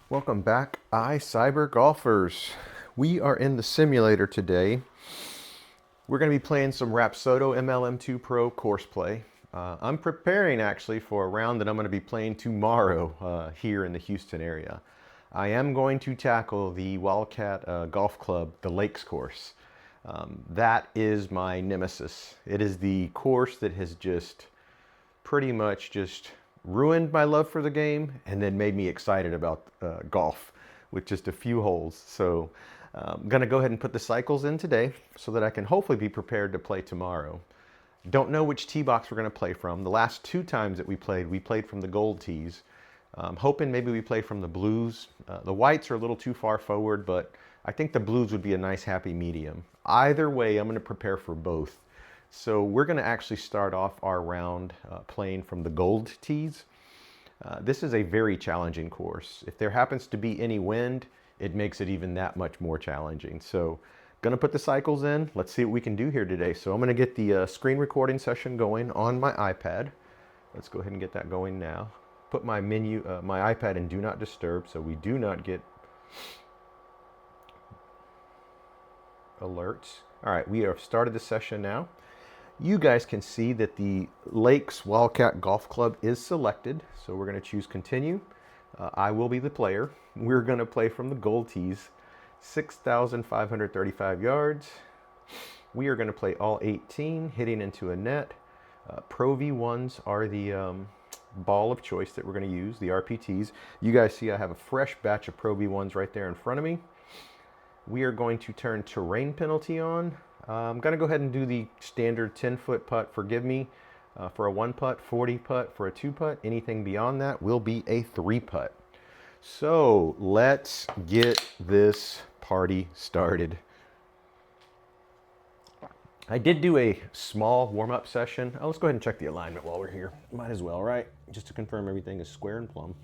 Welcome back, cyber golfers. We are in the simulator today. We're going to be playing some Rapsodo MLM2Pro course play. I'm preparing actually for a round that I'm going to be playing tomorrow here in the Houston area. I am going to tackle the Wildcat Golf Club, the Lakes course. That is my nemesis. It is the course that has just pretty much just ruined my love for the game and then made me excited about golf with just a few holes. So I'm going to go ahead and put the cycles in today so that I can hopefully be prepared to play tomorrow. Don't know which tee box we're going to play from. The last two times that we played from the gold tees. Hoping maybe we play from the blues. The whites are a little too far forward, but I think the blues would be a nice happy medium. Either way, I'm going to prepare for both. So we're going to actually start off our round playing from the gold tees. This is a very challenging course. If there happens to be any wind, it makes it even that much more challenging. So going to put the cycles in. Let's see what we can do here today. So I'm going to get the screen recording session going on my iPad. Let's go ahead and get that going now. Put my my iPad in Do Not Disturb so we do not get alerts. All right, we have started the session now. You guys can see that the Lakes Wildcat Golf Club is selected, so we're going to choose continue. I will be the player. We're going to play from the gold tees, 6,535 yards. We are going to play all 18, hitting into a net. Pro V1s are the ball of choice that we're going to use, the RPTs. You guys see I have a fresh batch of Pro V1s right there in front of me. We are going to turn terrain penalty on. I'm going to go ahead and do the standard 10-foot putt, forgive me, for a 1-putt, 40 putt for a 2-putt. Anything beyond that will be a 3-putt. So let's get this party started. I did do a small warm-up session. Let's go ahead and check the alignment while we're here. Might as well, right? Just to confirm everything is square and plumb.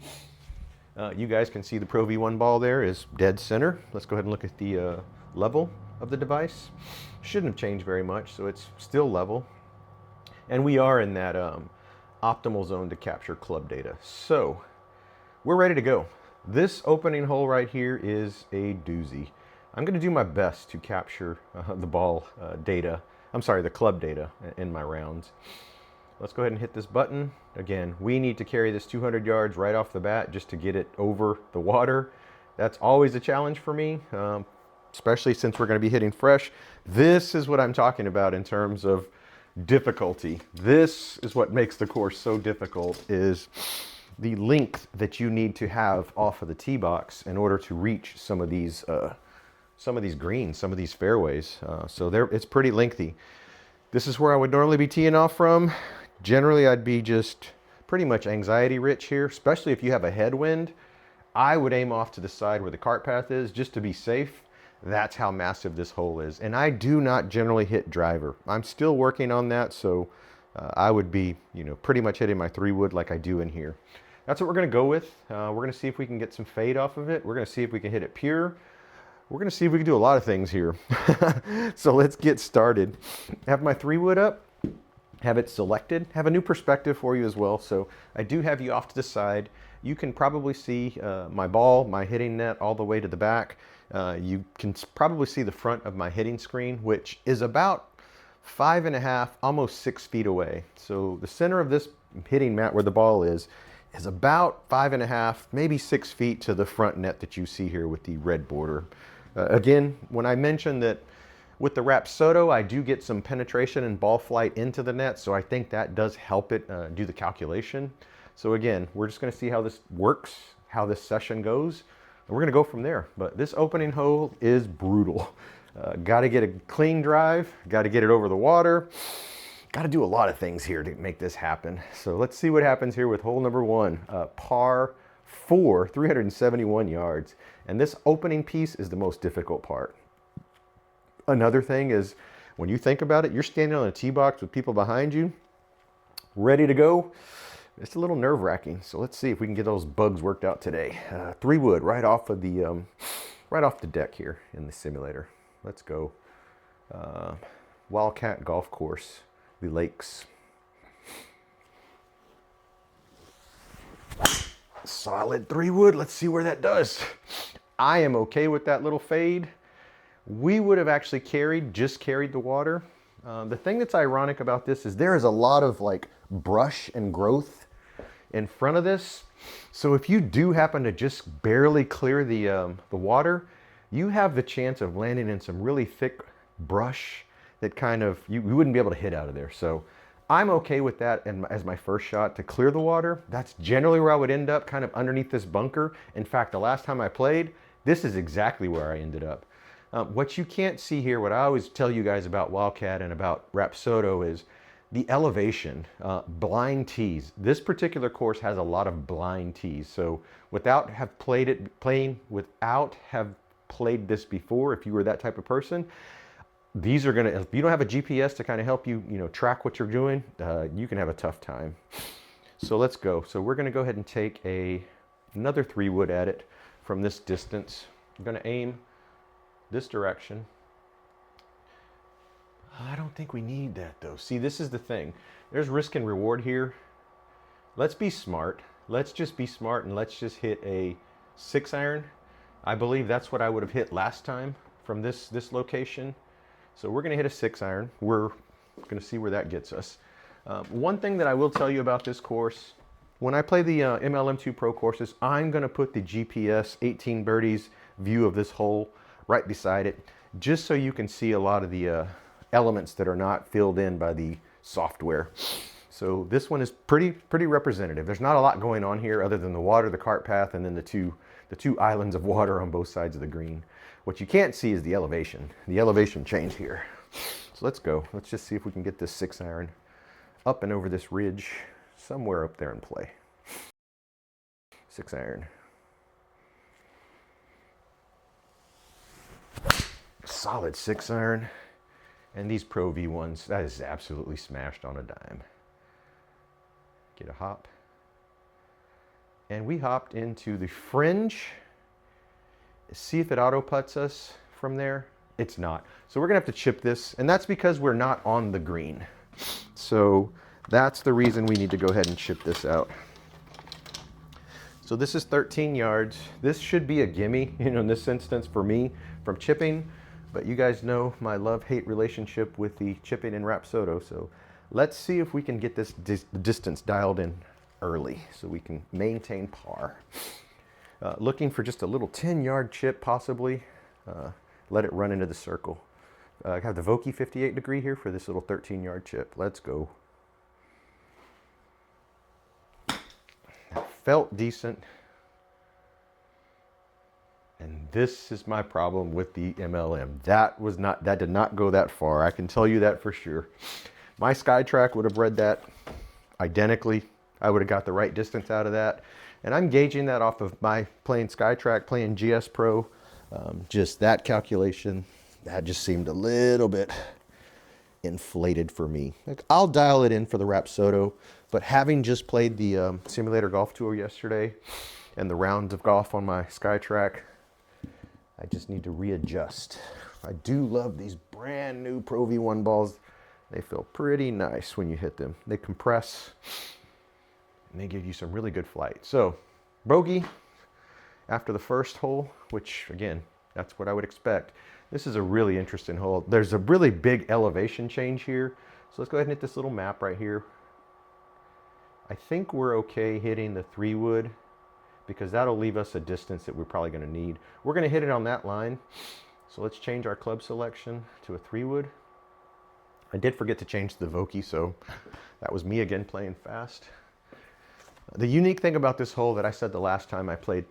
You guys can see the Pro V1 ball there is dead center. Let's go ahead and look at the level of the device. Shouldn't have changed very much, so it's still level. And we are in that optimal zone to capture club data. So we're ready to go. This opening hole right here is a doozy. I'm going to do my best to capture the ball data. I'm sorry, the club data in my rounds. Let's go ahead and hit this button. Again, we need to carry this 200 yards right off the bat just to get it over the water. That's always a challenge for me, especially since we're going to be hitting fresh. This is what I'm talking about in terms of difficulty. This is what makes the course so difficult, is the length that you need to have off of the tee box in order to reach some of these greens, some of these fairways. So it's pretty lengthy. This is where I would normally be teeing off from. Generally, I'd be just pretty much anxiety rich here, especially if you have a headwind. I would aim off to the side where the cart path is just to be safe. That's how massive this hole is. And I do not generally hit driver. I'm still working on that, so I would be, pretty much hitting my 3-wood like I do in here. That's what we're going to go with. We're going to see if we can get some fade off of it. We're going to see if we can hit it pure. We're going to see if we can do a lot of things here. So let's get started. Have my 3-wood up. Have it selected. Have a new perspective for you as well. So I do have you off to the side. You can probably see my ball, my hitting net all the way to the back. You can probably see the front of my hitting screen, which is about 5.5, almost 6 feet away. So the center of this hitting mat where the ball is about 5.5, maybe 6 feet to the front net that you see here with the red border. Again, when I mentioned that with the Rapsodo, I do get some penetration and ball flight into the net, so I think that does help it do the calculation. So again, we're just going to see how this works, how this session goes, and we're going to go from there. But this opening hole is brutal. Got to get a clean drive, got to get it over the water, got to do a lot of things here to make this happen. So let's see what happens here with hole number 1, par 4, 371 yards. And this opening piece is the most difficult part. Another thing is, when you think about it, you're standing on a tee box with people behind you, ready to go. It's a little nerve-wracking. So let's see if we can get those bugs worked out today. 3-wood right off of the deck here in the simulator. Let's go. Wildcat Golf Course, the Lakes. Solid 3-wood. Let's see where that does. I am okay with that little fade. We would have actually just carried the water. The thing that's ironic about this is there is a lot of like brush and growth in front of this. So if you do happen to just barely clear the water, you have the chance of landing in some really thick brush that kind of, you wouldn't be able to hit out of there. So I'm okay with that as my first shot to clear the water. That's generally where I would end up, kind of underneath this bunker. In fact, the last time I played, this is exactly where I ended up. What you can't see here, what I always tell you guys about Wildcat and about Rapsodo is the elevation, blind tees. This particular course has a lot of blind tees. So without have played this before, if you were that type of person, these are gonna, if you don't have a GPS to kind of help you, track what you're doing, you can have a tough time. So let's go. So we're gonna go ahead and take another 3-wood at it from this distance. I'm gonna aim this direction. I don't think we need that though. See, this is the thing. There's risk and reward here. Let's be smart. Let's just be smart and let's just hit a 6-iron. I believe that's what I would have hit last time from this location. So we're gonna hit a 6-iron. We're gonna see where that gets us. One thing that I will tell you about this course, when I play the MLM2Pro courses, I'm gonna put the GPS 18 birdies view of this hole right beside it, just so you can see a lot of the elements that are not filled in by the software. So this one is pretty representative. There's not a lot going on here other than the water, the cart path, and then the two islands of water on both sides of the green. What you can't see is the elevation change here. So let's go. Let's just see if we can get this 6-iron up and over this ridge, somewhere up there in play. 6-iron. Solid 6-iron. And these Pro V1s, that is absolutely smashed on a dime. Get a hop. And we hopped into the fringe. See if it auto putts us from there. It's not. So we're gonna have to chip this, and that's because we're not on the green. So that's the reason we need to go ahead and chip this out. So this is 13 yards. This should be a gimme, in this instance for me from chipping, but you guys know my love-hate relationship with the chipping in Rapsodo. So let's see if we can get this distance dialed in early so we can maintain par. Looking for just a little 10-yard chip possibly. Let it run into the circle. I have the Vokey 58 degree here for this little 13-yard chip. Let's go. That felt decent. And this is my problem with the MLM. That did not go that far. I can tell you that for sure. My SkyTrack would have read that identically. I would have got the right distance out of that. And I'm gauging that off of my playing SkyTrack, playing GS Pro. Just that calculation, that just seemed a little bit inflated for me. I'll dial it in for the Rapsodo, but having just played the simulator golf tour yesterday and the rounds of golf on my SkyTrack, I just need to readjust. I do love these brand new Pro V1 balls. They feel pretty nice when you hit them. They compress and they give you some really good flight. So, bogey after the first hole, which again, that's what I would expect. This is a really interesting hole. There's a really big elevation change here. So let's go ahead and hit this little map right here. I think we're okay hitting the 3-wood because that'll leave us a distance that we're probably gonna need. We're gonna hit it on that line. So let's change our club selection to a 3-wood. I did forget to change the Vokey, so that was me again playing fast. The unique thing about this hole that I said the last time I played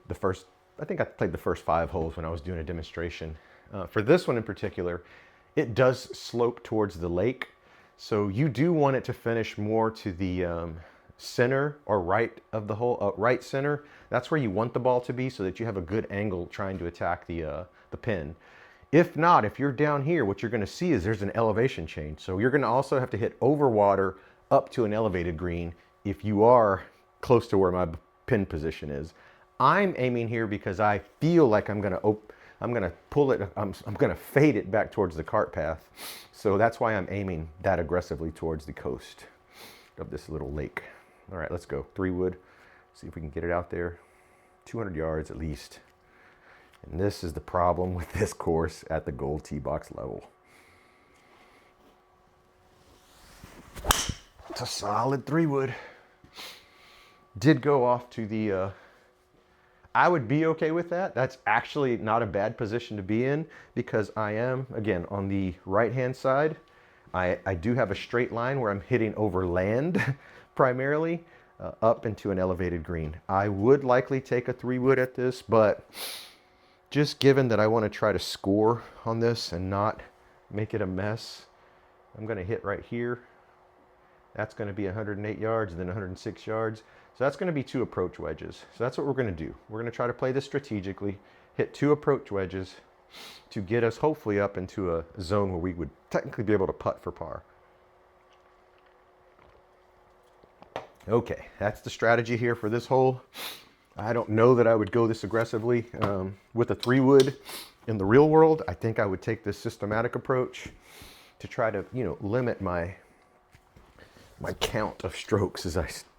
I think I played the first 5 holes when I was doing a demonstration. For this one in particular, it does slope towards the lake. So you do want it to finish more to the center or right of the hole, right center. That's where you want the ball to be so that you have a good angle trying to attack the pin. If not, if you're down here, what you're gonna see is there's an elevation change. So you're gonna also have to hit over water up to an elevated green if you are close to where my pin position is. I'm aiming here because I feel like I'm gonna pull it, I'm gonna fade it back towards the cart path. So that's why I'm aiming that aggressively towards the coast of this little lake. All right, let's go. 3-wood, see if we can get it out there. 200 yards at least. And this is the problem with this course at the gold tee box level. It's a solid 3-wood. Did go off to the, I would be okay with that. That's actually not a bad position to be in because I am, again, on the right-hand side. I do have a straight line where I'm hitting over land primarily up into an elevated green. I would likely take a 3-wood at this, but just given that I want to try to score on this and not make it a mess, I'm going to hit right here. That's going to be 108 yards and then 106 yards. So that's going to be 2 approach wedges. So that's what we're going to do. We're going to try to play this strategically, hit 2 approach wedges to get us hopefully up into a zone where we would technically be able to putt for par. Okay, that's the strategy here for this hole. I don't know that I would go this aggressively with a 3-wood in the real world. I think I would take this systematic approach to try to, limit my count of strokes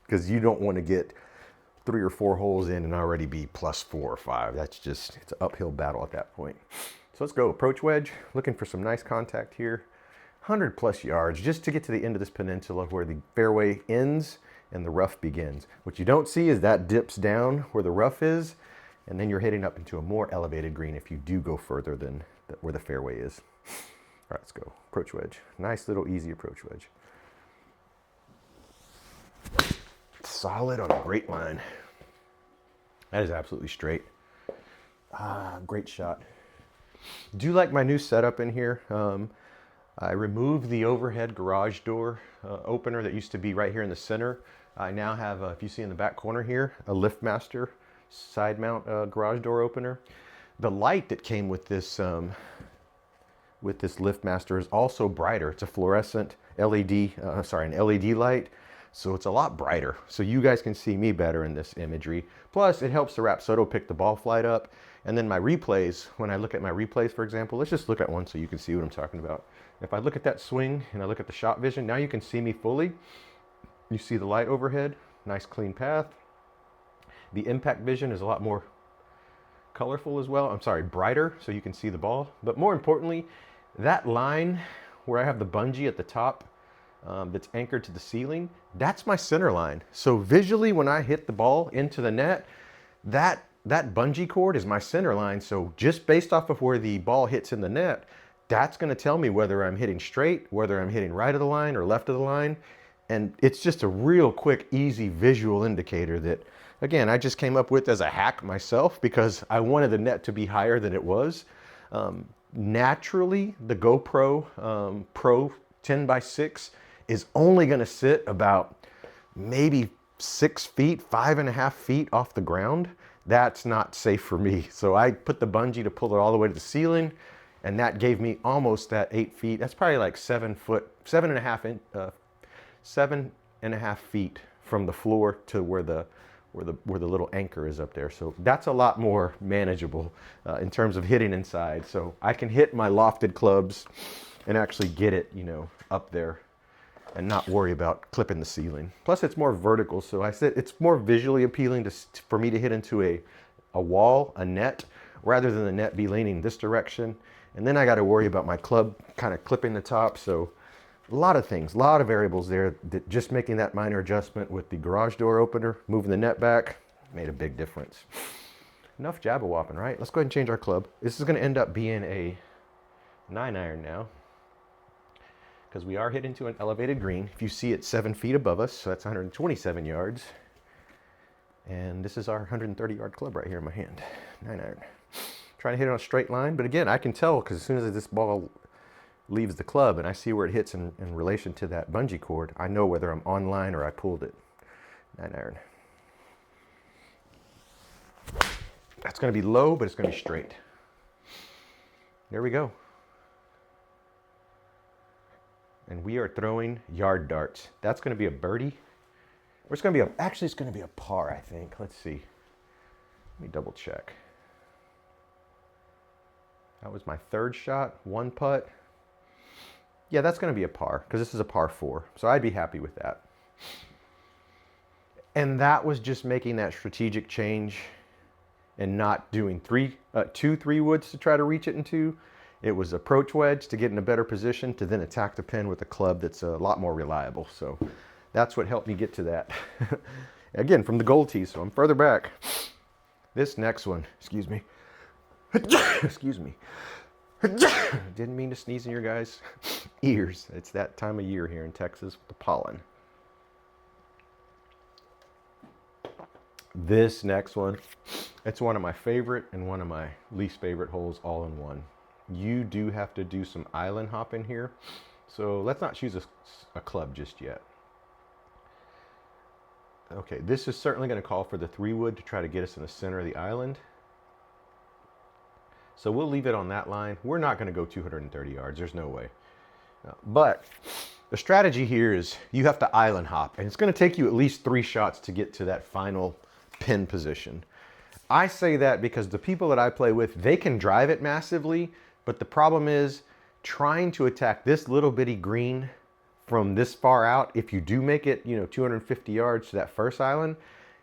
because you don't want to get 3 or 4 holes in and already be plus 4 or 5. That's just, it's an uphill battle at that point. So let's go approach wedge, looking for some nice contact here. 100 plus yards just to get to the end of this peninsula where the fairway ends and the rough begins. What you don't see is that dips down where the rough is, and then you're heading up into a more elevated green if you do go further than where the fairway is. All right, let's go. Approach wedge. Nice little easy approach wedge. Solid on a great line. That is absolutely straight. Great shot. Do like my new setup in here. I removed the overhead garage door opener that used to be right here in the center. I now have, if you see in the back corner here, a LiftMaster side mount garage door opener. The light that came with this LiftMaster is also brighter. It's a fluorescent LED, an LED light. So it's a lot brighter. So you guys can see me better in this imagery. Plus it helps the Rapsodo pick the ball flight up. And then my replays, when I look at my replays, for example, let's just look at one so you can see what I'm talking about. If I look at that swing and I look at the shot vision, now you can see me fully. You see the light overhead, nice clean path. The impact vision is a lot more colorful as well. I'm sorry, brighter, so you can see the ball. But more importantly, that line where I have the bungee at the top that's anchored to the ceiling, that's my center line. So visually, when I hit the ball into the net, that bungee cord is my center line. So just based off of where the ball hits in the net, that's going to tell me whether I'm hitting straight, whether I'm hitting right of the line or left of the line. And it's just a real quick, easy visual indicator that, again, I just came up with as a hack myself because I wanted the net to be higher than it was. Naturally, the GoPro Pro 10x6 is only going to sit about maybe 6 feet, 5.5 feet off the ground. That's not safe for me. So I put the bungee to pull it all the way to the ceiling, and that gave me almost that 8 feet. That's probably like 7.5 feet from the floor to where the little anchor is up there. So that's a lot more manageable in terms of hitting inside. So I can hit my lofted clubs and actually get it, up there and not worry about clipping the ceiling. Plus it's more vertical. So I said it's more visually appealing for me to hit into a wall, a net, rather than the net be leaning this direction. And then I got to worry about my club kind of clipping the top. So a lot of things, a lot of variables there. That just making that minor adjustment with the garage door opener, moving the net back, made a big difference. Enough jabber-wopping, right? Let's go ahead and change our club. This is going to end up being a 9-iron now, because we are hitting to an elevated green. If you see it 7 feet above us, so that's 127 yards. And this is our 130-yard club right here in my hand, 9-iron. Trying to hit it on a straight line, but again, I can tell because as soon as this ball leaves the club and I see where it hits in relation to that bungee cord, I know whether I'm on line or I pulled it. 9-iron. That's going to be low, but it's going to be straight. There we go. And we are throwing yard darts. That's going to be a birdie. Or it's going to be actually it's going to be a par, I think. Let's see. Let me double check. That was my third shot, one putt. Yeah, that's going to be a par because this is a par 4. So I'd be happy with that. And that was just making that strategic change and not doing two 3-woods to try to reach it in 2. It was approach wedge to get in a better position to then attack the pin with a club that's a lot more reliable. So that's what helped me get to that. Again, from the gold tee, so I'm further back. This next one, excuse me. Excuse me. Didn't mean to sneeze in your guys' ears. It's that time of year here in Texas with the pollen. This next one, it's one of my favorite and one of my least favorite holes all in one. You do have to do some island hopping here. So let's not choose a club just yet. Okay, this is certainly going to call for the 3-wood to try to get us in the center of the island. So we'll leave it on that line. We're not going to go 230 yards. There's no way. But the strategy here is you have to island hop, and it's going to take you at least 3 shots to get to that final pin position. I say that because the people that I play with, they can drive it massively, but the problem is trying to attack this little bitty green from this far out. If you do make it, 250 yards to that first island,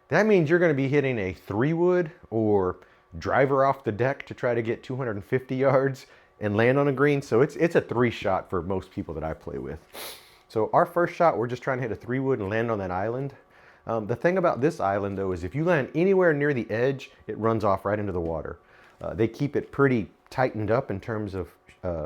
that means you're going to be hitting a 3-wood or driver off the deck to try to get 250 yards and land on a green. So it's a 3-shot for most people that I play with. So our first shot, we're just trying to hit a 3-wood and land on that island. The thing about this island though is if you land anywhere near the edge, it runs off right into the water. They keep it pretty tightened up in terms of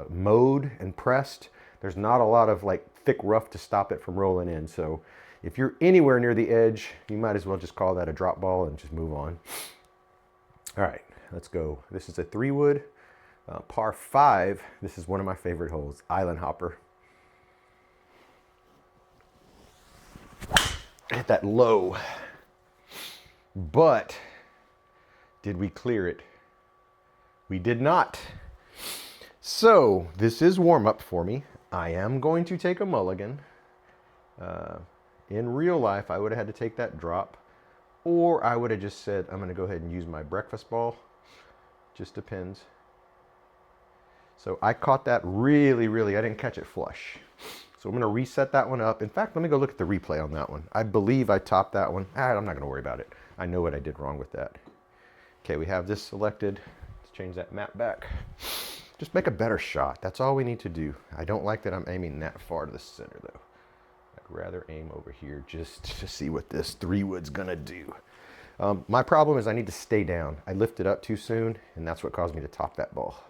mode and pressed. There's not a lot of like thick rough to stop it from rolling in. So if you're anywhere near the edge, you might as well just call that a drop ball and just move on. All right, let's go. This is a 3-wood, par 5. This is one of my favorite holes, island hopper. Hit that low, but did we clear it? We did not. So this is warm up for me. I am going to take a mulligan. In real life, I would have had to take that drop, or I would have just said, I'm going to go ahead and use my breakfast ball. Just depends. So I caught that really, I didn't catch it flush. So I'm going to reset that one up. In fact, let me go look at the replay on that one. I believe I topped that one. I'm not going to worry about it. I know what I did wrong with that. Okay, we have this selected. Let's change that map back. Just make a better shot. That's all we need to do. I don't like that I'm aiming that far to the center though. I'd rather aim over here just to see what this 3-wood's gonna do. My problem is I need to stay down. I lifted up too soon, and that's what caused me to top that ball.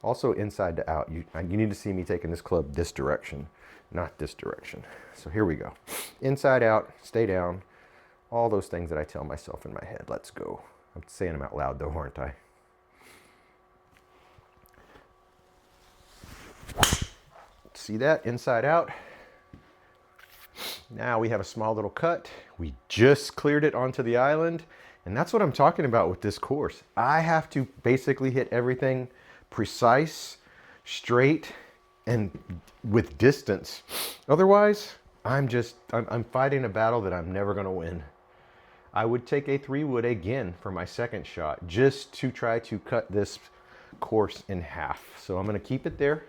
Also, inside to out. You need to see me taking this club this direction, not this direction. So here we go. Inside out, stay down. All those things that I tell myself in my head. Let's go. I'm saying them out loud though, aren't I? See that? Inside out. Now we have a small little cut. We just cleared it onto the island. And that's what I'm talking about with this course. I have to basically hit everything precise, straight, and with distance. Otherwise, I'm fighting a battle that I'm never going to win. I would take a 3-wood again for my second shot just to try to cut this course in half. So I'm going to keep it there.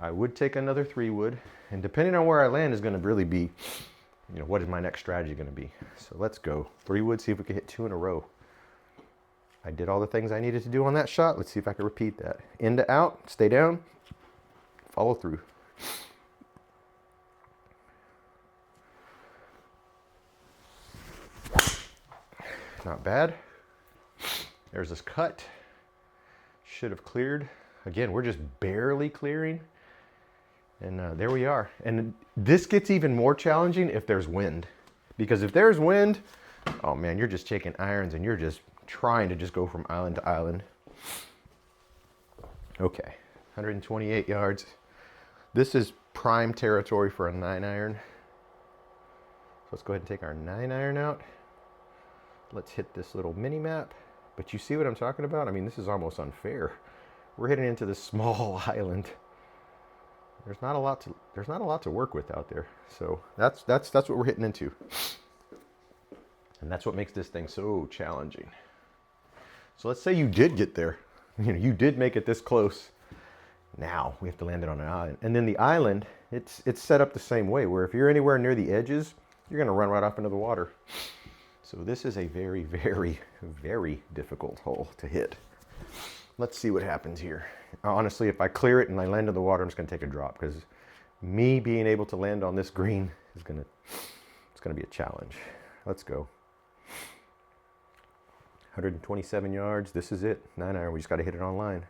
I would take another 3-wood, and depending on where I land is going to really be, what is my next strategy going to be. So let's go 3-wood, see if we can hit 2 in a row. I did all the things I needed to do on that shot. Let's see if I can repeat that. In to out, stay down, follow through. Not bad. There's this cut. Should have cleared. Again, we're just barely clearing. And there we are. And this gets even more challenging if there's wind. Because if there's wind, oh man, you're just taking irons and you're just trying to just go from island to island. Okay, 128 yards. This is prime territory for a 9-iron. So let's go ahead and take our 9-iron out. Let's hit this little mini map. But you see what I'm talking about? I mean, this is almost unfair. We're heading into this small island. There's not a lot to work with out there. So that's what we're hitting into. And that's what makes this thing so challenging. So let's say you did get there. You did make it this close. Now we have to land it on an island. And then the island, it's set up the same way, where if you're anywhere near the edges, you're gonna run right off into the water. So this is a very, very, very difficult hole to hit. Let's see what happens here. Honestly, if I clear it and I land in the water, I'm just gonna take a drop, because me being able to land on this green is it's gonna be a challenge. Let's go. 127 yards, this is it. 9-iron, we just gotta hit it on line.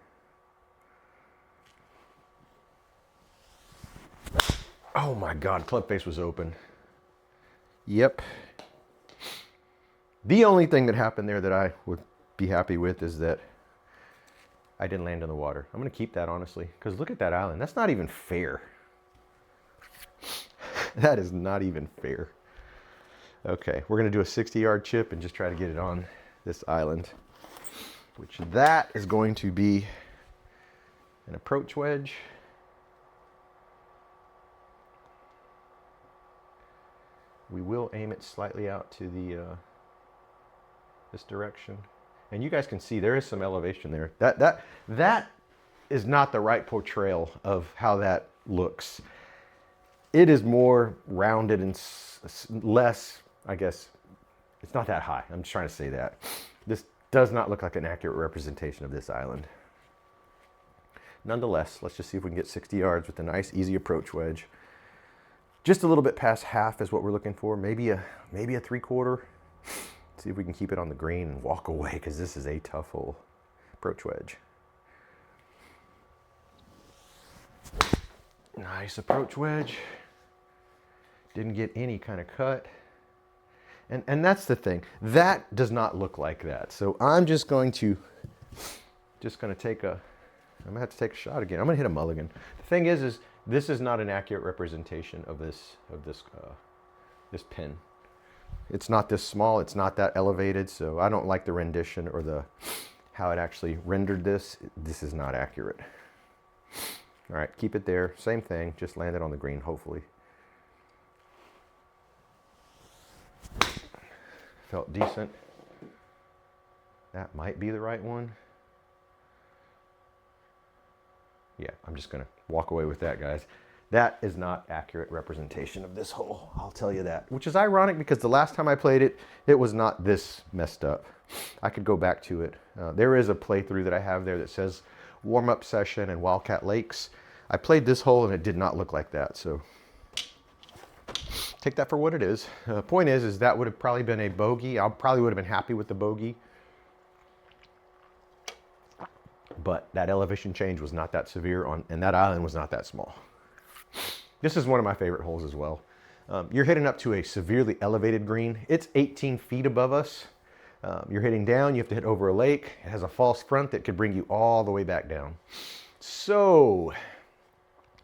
Oh my God, club face was open. Yep. The only thing that happened there that I would be happy with is that I didn't land in the water. I'm gonna keep that, honestly, because look at that island. That's not even fair. That is not even fair. Okay, we're gonna do a 60-yard chip and just try to get it on this island, which that is going to be an approach wedge. We will aim it slightly out to the this direction, and you guys can see there is some elevation there. That is not the right portrayal of how that looks. It is more rounded and less, I guess, it's not that high. I'm just trying to say that. This does not look like an accurate representation of this island. Nonetheless, let's just see if we can get 60 yards with a nice, easy approach wedge. Just a little bit past half is what we're looking for. Maybe a 3/4. See if we can keep it on the green and walk away, because this is a tough hole. Approach wedge. Nice approach wedge. Didn't get any kind of cut. And that's the thing. That does not look like that. So I'm just going to take a, I'm gonna have to take a shot again. I'm gonna hit a mulligan. The thing is this is not an accurate representation of this pin. It's not this small, it's not that elevated, so I don't like the rendition or how it actually rendered this. This is not accurate. All right, keep it there. Same thing, just land it on the green, hopefully. Felt decent. That might be the right one. Yeah, I'm just gonna walk away with that, guys. That is not accurate representation of this hole, I'll tell you that. Which is ironic, because the last time I played it, it was not this messed up. I could go back to it. There is a playthrough that I have there that says warm-up session and Wildcat Lakes. I played this hole and it did not look like that, so take that for what it is. Point is that would have probably been a bogey. I probably would have been happy with the bogey. But that elevation change was not that severe, and that island was not that small. This is one of my favorite holes as well. You're hitting up to a severely elevated green. It's 18 feet above us. You're hitting down, you have to hit over a lake. It has a false front that could bring you all the way back down. So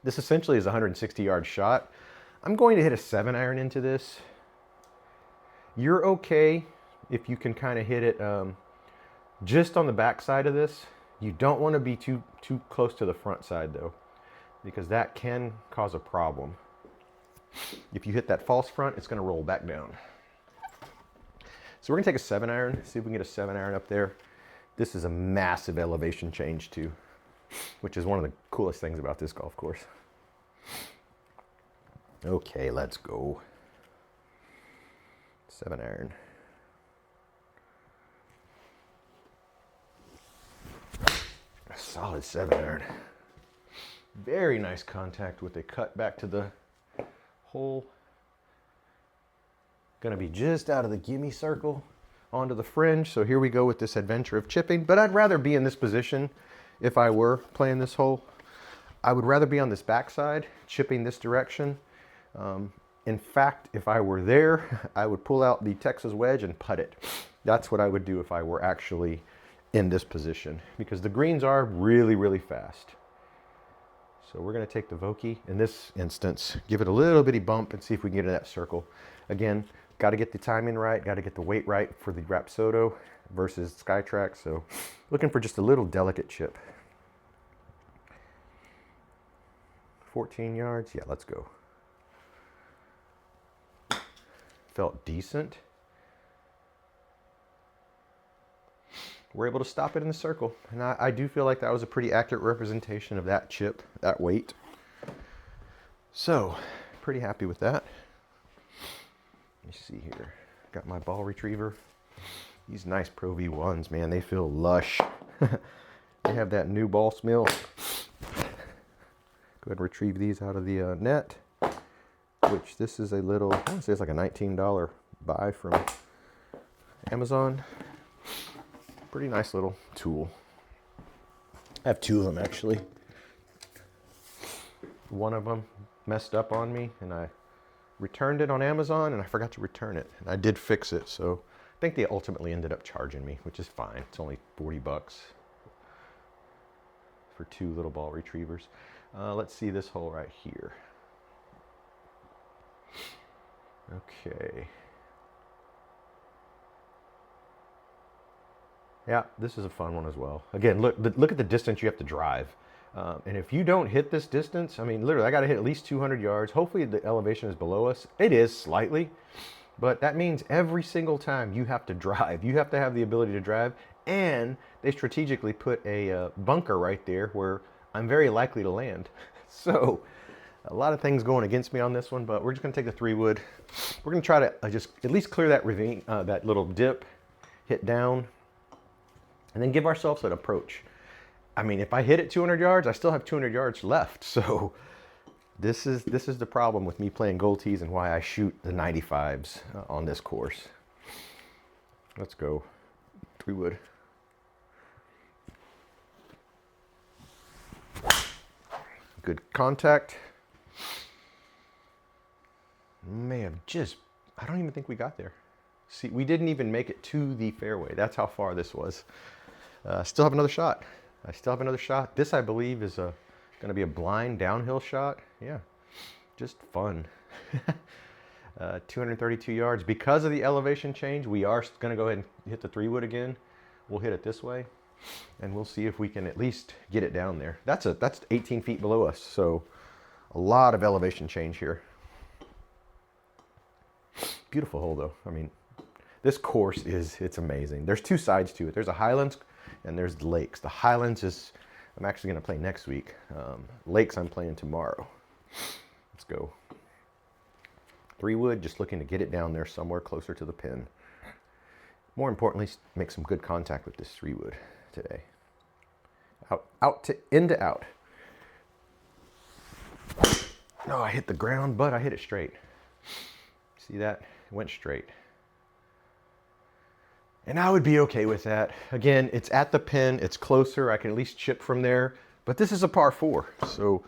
this essentially is a 160-yard shot. I'm going to hit a 7-iron into this. You're okay if you can kind of hit it just on the back side of this. You don't want to be too close to the front side though, because that can cause a problem. If you hit that false front, it's going to roll back down. So we're going to take a 7-iron, see if we can get a 7-iron up there. This is a massive elevation change too, which is one of the coolest things about this golf course. Okay, let's go. 7-iron. A solid 7-iron. Very nice contact with a cut back to the hole. Gonna be just out of the gimme circle onto the fringe. So here we go with this adventure of chipping, but I'd rather be in this position if I were playing this hole. I would rather be on this backside, chipping this direction. In fact, if I were there, I would pull out the Texas wedge and putt it. That's what I would do if I were actually in this position, because the greens are really, really fast. So we're going to take the Vokey in this instance, give it a little bitty bump and see if we can get in that circle. Again, got to get the timing right, got to get the weight right for the Rapsodo versus Skytrack. So looking for just a little delicate chip. 14 yards. Yeah, let's go. Felt decent. We're able to stop it in the circle. And I do feel like that was a pretty accurate representation of that chip, that weight. So, pretty happy with that. Let me see here. Got my ball retriever. These nice Pro V1s, man, they feel lush. They have that new ball smell. Go ahead and retrieve these out of the net, which this is a little, I want to say it's like a $19 buy from Amazon. Pretty nice little tool. I have two of them actually. One of them messed up on me and I returned it on Amazon and I forgot to return it. And I did fix it, so I think they ultimately ended up charging me, which is fine. It's only 40 bucks for two little ball retrievers. Let's see this hole right here. Okay. Yeah, this is a fun one as well. Again, look at the distance you have to drive. And if you don't hit this distance, I mean, literally, I got to hit at least 200 yards. Hopefully the elevation is below us. It is slightly, but that means every single time you have to drive. You have to have the ability to drive, and they strategically put a bunker right there where I'm very likely to land. So a lot of things going against me on this one, but we're just going to take the 3-wood. We're going to try to just at least clear that ravine, that little dip, hit down, and then give ourselves an approach. I mean, if I hit it 200 yards, I still have 200 yards left. So this is the problem with me playing gold tees and why I shoot the 95s on this course. Let's go 3-wood. Good contact. May have just, I don't even think we got there. See, we didn't even make it to the fairway. That's how far this was. Still have another shot. I still have another shot. This, I believe, is going to be a blind downhill shot. Yeah, just fun. 232 yards. Because of the elevation change, we are going to go ahead and hit the 3-wood again. We'll hit it this way, and we'll see if we can at least get it down there. That's 18 feet below us, so a lot of elevation change here. Beautiful hole, though. I mean, this course it's amazing. There's two sides to it. There's a highlands and there's the lakes. The highlands is, I'm actually going to play next week. Lakes I'm playing tomorrow. Let's go. 3-wood, just looking to get it down there somewhere closer to the pin. More importantly, make some good contact with this 3-wood today. Out to in to out. No, I hit the ground, but I hit it straight. See that? It went straight. And I would be okay with that. Again, it's at the pin, it's closer, I can at least chip from there, but this is a par 4. So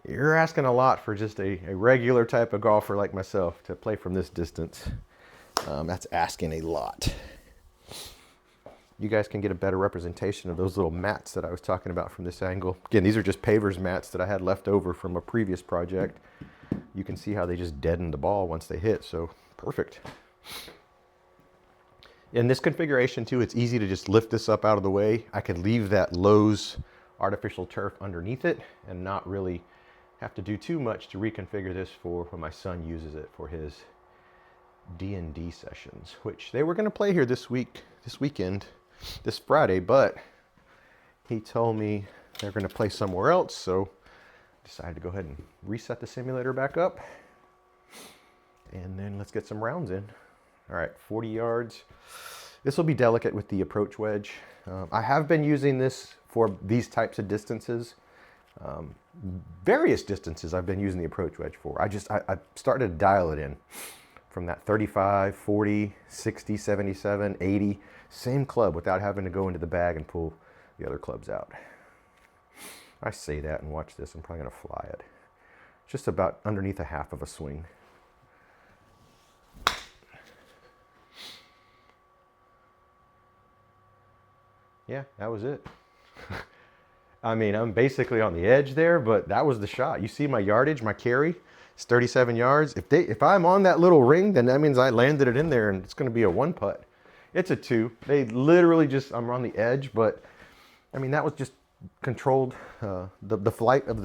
you're asking a lot for just a regular type of golfer like myself to play from this distance. That's asking a lot. You guys can get a better representation of those little mats that I was talking about from this angle. Again, these are just pavers mats that I had left over from a previous project. You can see how they just deaden the ball once they hit, so perfect. In this configuration too, it's easy to just lift this up out of the way. I could leave that Lowe's artificial turf underneath it and not really have to do too much to reconfigure this for when my son uses it for his D&D sessions, which they were going to play here this weekend, this Friday, but he told me they're going to play somewhere else, so I decided to go ahead and reset the simulator back up, and then let's get some rounds in. All right, 40 yards. This will be delicate with the approach wedge. I have been using this for these types of distances. Various distances I've been using the approach wedge for. I started to dial it in from that 35, 40, 60, 77, 80, same club without having to go into the bag and pull the other clubs out. I say that and watch this, I'm probably gonna fly it. Just about underneath a half of a swing. Yeah, that was it. I mean, I'm basically on the edge there, but that was the shot. You see my yardage, my carry, it's 37 yards. If I'm on that little ring, then that means I landed it in there and it's gonna be a 1 putt. It's a 2. They literally just, I'm on the edge, but I mean, that was just controlled. The flight of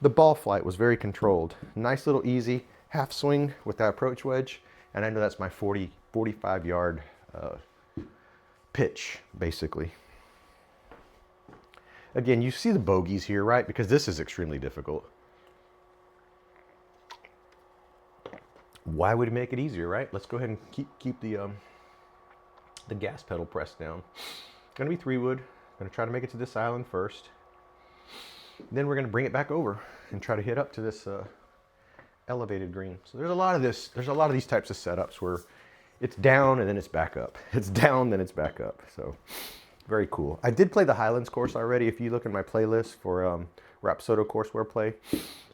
the ball flight was very controlled. Nice little easy half swing with that approach wedge. And I know that's my 45 yard pitch, basically. Again, you see the bogeys here, right? Because this is extremely difficult. Why would it make it easier, right? Let's go ahead and keep the gas pedal pressed down. Gonna be 3-wood. Gonna try to make it to this island first. Then we're gonna bring it back over and try to hit up to this elevated green. So there's a lot of this. There's a lot of these types of setups where it's down and then it's back up. It's down, then it's back up. So very cool. I did play the Highlands course already. If you look in my playlist for Rapsodo courseware play,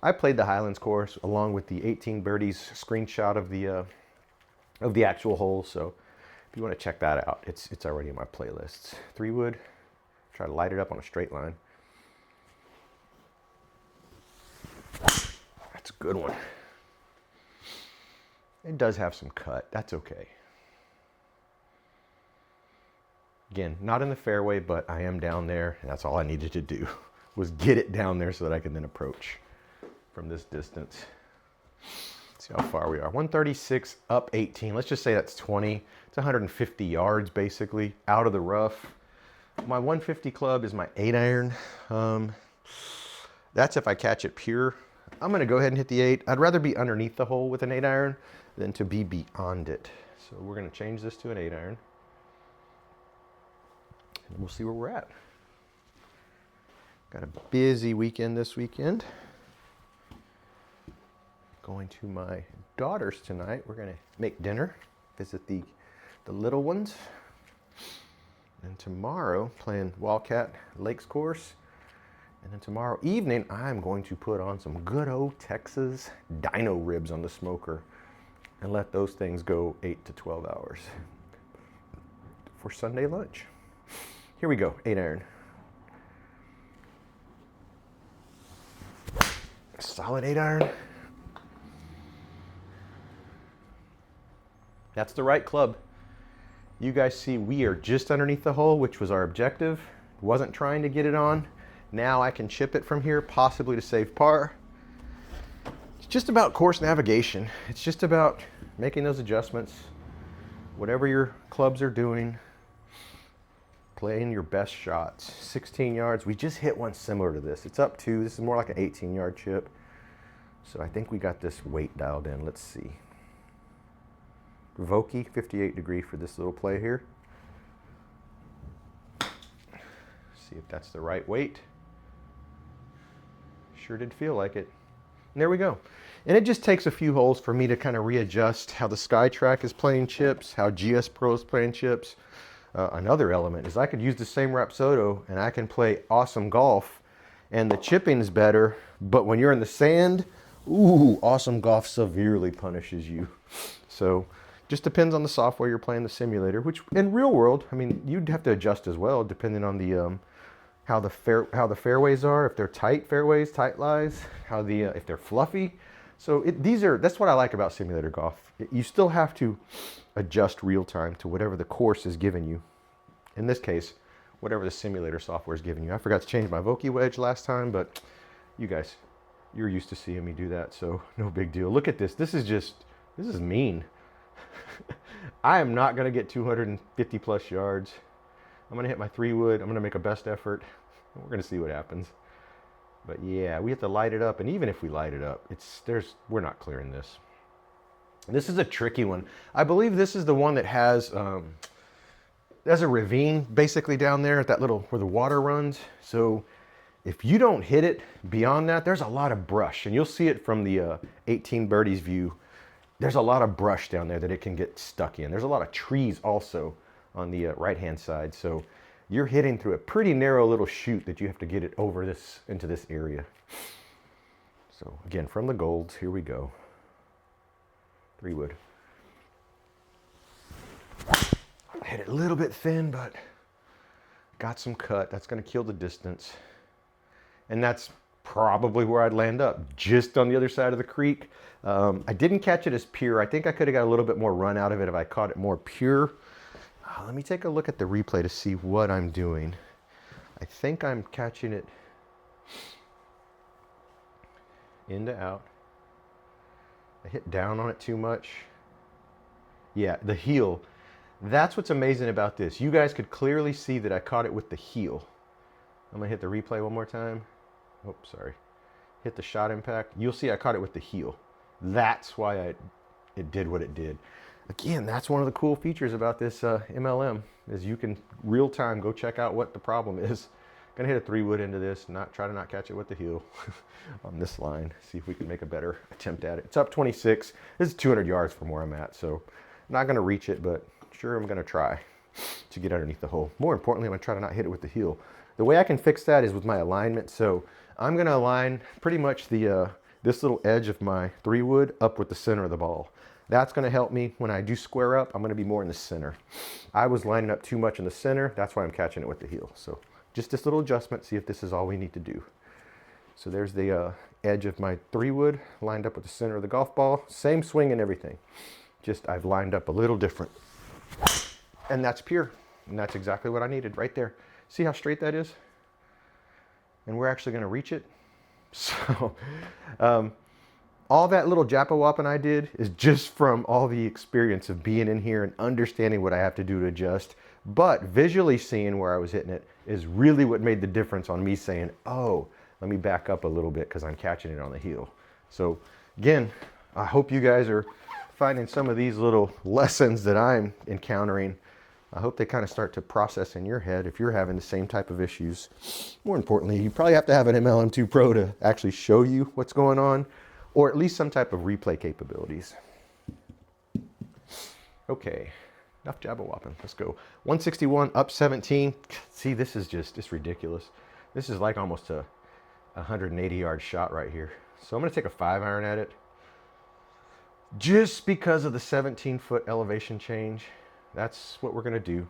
I played the Highlands course along with the 18 birdies screenshot of the actual hole. So if you want to check that out, it's already in my playlists. 3-wood. Try to light it up on a straight line. That's a good one. It does have some cut. That's okay. Again, not in the fairway, but I am down there, and that's all I needed to do was get it down there so that I can then approach from this distance. Let's see how far we are. 136 up 18. Let's just say that's 20. It's 150 yards basically out of the rough. My 150 club is my 8-iron. That's if I catch it pure. I'm going to go ahead and hit the 8. I'd rather be underneath the hole with an 8-iron than to be beyond it. So we're going to change this to an 8-iron. And we'll see where we're at. Got a busy weekend this weekend. Going to my daughter's tonight. We're going to make dinner, visit the little ones. And tomorrow, playing Wildcat Lakes course. And then tomorrow evening, I'm going to put on some good old Texas dino ribs on the smoker and let those things go 8 to 12 hours for Sunday lunch. Here we go, 8-iron. Solid 8-iron. That's the right club. You guys see we are just underneath the hole, which was our objective. Wasn't trying to get it on. Now I can chip it from here, possibly to save par. It's just about course navigation. It's just about making those adjustments. Whatever your clubs are doing, playing your best shots. 16 yards. We just hit one similar to this. It's up 2. This is more like an 18-yard chip. So I think we got this weight dialed in. Let's see. Vokey, 58 degree for this little play here. See if that's the right weight. Sure did feel like it. And there we go. And it just takes a few holes for me to kind of readjust how the SkyTrack is playing chips, how GS Pro is playing chips. Another element is I could use the same Rapsodo and I can play awesome golf and the chipping is better, but when you're in the sand, ooh, awesome golf severely punishes you. So just depends on the software you're playing the simulator, which in real world, I mean, you'd have to adjust as well, depending on the how the fairways are, if they're tight fairways, tight lies, how if they're fluffy. So that's what I like about simulator golf. You still have to adjust real time to whatever the course is giving you. In this case, whatever the simulator software is giving you. I forgot to change my Vokey wedge last time, but you guys, you're used to seeing me do that, so no big deal. Look at this. This is mean. I am not going to get 250 plus yards. I'm going to hit my 3-wood. I'm going to make a best effort. We're going to see what happens. But yeah, we have to light it up. And even if we light it up, we're not clearing this. This is a tricky one. I believe this is the one that has, there's a ravine basically down there at that little, where the water runs. So if you don't hit it beyond that, there's a lot of brush. And you'll see it from the 18 birdies view. There's a lot of brush down there that it can get stuck in. There's a lot of trees also on the right-hand side. So you're hitting through a pretty narrow little chute that you have to get it over this, into this area. So again, from the golds, here we go. 3-wood. Hit it a little bit thin, but got some cut. That's going to kill the distance. And that's probably where I'd land up, just on the other side of the creek. I didn't catch it as pure. I think I could have got a little bit more run out of it if I caught it more pure. Let me take a look at the replay to see what I'm doing. I think I'm catching it in to out. I hit down on it too much. Yeah, the heel. That's what's amazing about this. You guys could clearly see that I caught it with the heel. I'm gonna hit the replay one more time. Oops, sorry. Hit the shot impact. You'll see I caught it with the heel. That's why it did what it did. Again, that's one of the cool features about this MLM is you can real time go check out what the problem is. Gonna hit a 3-wood into this, try to not catch it with the heel on this line. See if we can make a better attempt at it. It's up 26. This is 200 yards from where I'm at, so I'm not gonna reach it, but sure I'm gonna try to get underneath the hole. More importantly, I'm gonna try to not hit it with the heel. The way I can fix that is with my alignment. So I'm gonna align pretty much the this little edge of my 3-wood up with the center of the ball. That's gonna help me when I do square up. I'm gonna be more in the center. I was lining up too much in the center. That's why I'm catching it with the heel. So just this little adjustment, see if this is all we need to do. So there's the edge of my 3-wood lined up with the center of the golf ball. Same swing and everything. Just I've lined up a little different. And that's pure. And that's exactly what I needed right there. See how straight that is? And we're actually gonna reach it. So all that little jappa-wapping I did is just from all the experience of being in here and understanding what I have to do to adjust. But visually seeing where I was hitting it is really what made the difference on me saying, oh, let me back up a little bit because I'm catching it on the heel. So again, I hope you guys are finding some of these little lessons that I'm encountering. I hope they kind of start to process in your head if you're having the same type of issues. More importantly, you probably have to have an MLM2Pro to actually show you what's going on, or at least some type of replay capabilities. Okay, enough jabba-whopping. Let's go. 161 up 17. See, this is just, it's ridiculous. This is like almost a 180-yard shot right here. So I'm gonna take a 5-iron at it. Just because of the 17-foot elevation change. That's what we're gonna do.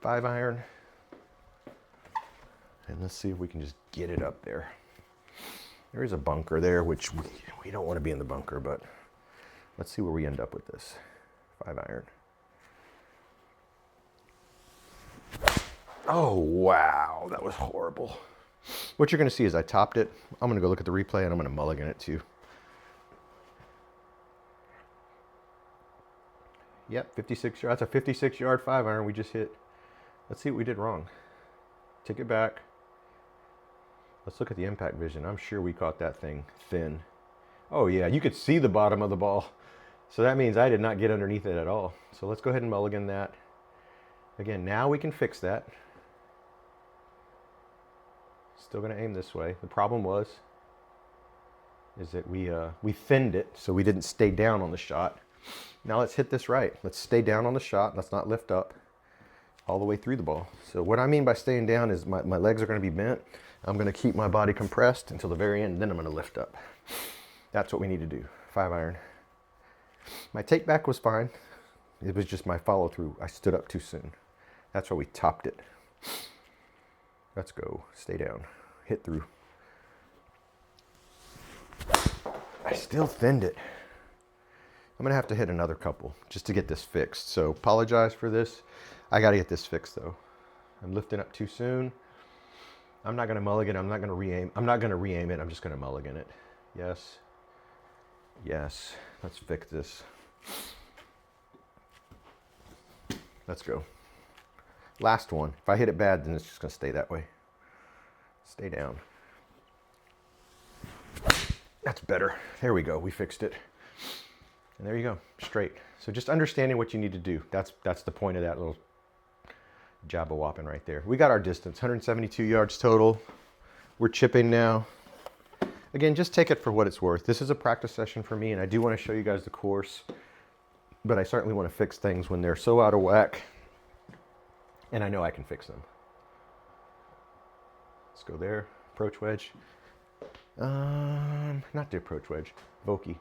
5-iron. And let's see if we can just get it up there. There is a bunker there, which we don't want to be in the bunker, but let's see where we end up with this. 5-iron. Oh, wow, that was horrible. What you're gonna see is I topped it. I'm gonna go look at the replay and I'm gonna mulligan it too. Yep, 56 yards. That's a 56-yard 5-iron we just hit. Let's see what we did wrong. Take it back. Let's look at the impact vision. I'm sure we caught that thing thin. Oh yeah, you could see the bottom of the ball. So that means I did not get underneath it at all. So let's go ahead and mulligan that. Again, now we can fix that. Still gonna aim this way. The problem is that we thinned it, so we didn't stay down on the shot. Now let's hit this right. Let's stay down on the shot. Let's not lift up all the way through the ball. So what I mean by staying down is my legs are gonna be bent. I'm gonna keep my body compressed until the very end, and then I'm gonna lift up. That's what we need to do. 5-iron. My take back was fine. It was just my follow through. I stood up too soon. That's why we topped it. Let's go. Stay down. Hit through. I still thinned it. I'm gonna have to hit another couple just to get this fixed. So apologize for this. I gotta get this fixed though. I'm lifting up too soon. I'm not gonna mulligan. I'm not gonna re-aim. I'm not gonna re-aim it. I'm just gonna mulligan it. Yes. Yes. Let's fix this. Let's go. Last one. If I hit it bad, then it's just gonna stay that way. Stay down. That's better. There we go. We fixed it. And there you go, straight. So just understanding what you need to do. That's the point of that little jabba-whopping right there. We got our distance, 172 yards total. We're chipping now. Again, just take it for what it's worth. This is a practice session for me, and I do want to show you guys the course, but I certainly want to fix things when they're so out of whack, and I know I can fix them. Let's go there, approach wedge. Not the approach wedge, Vokey.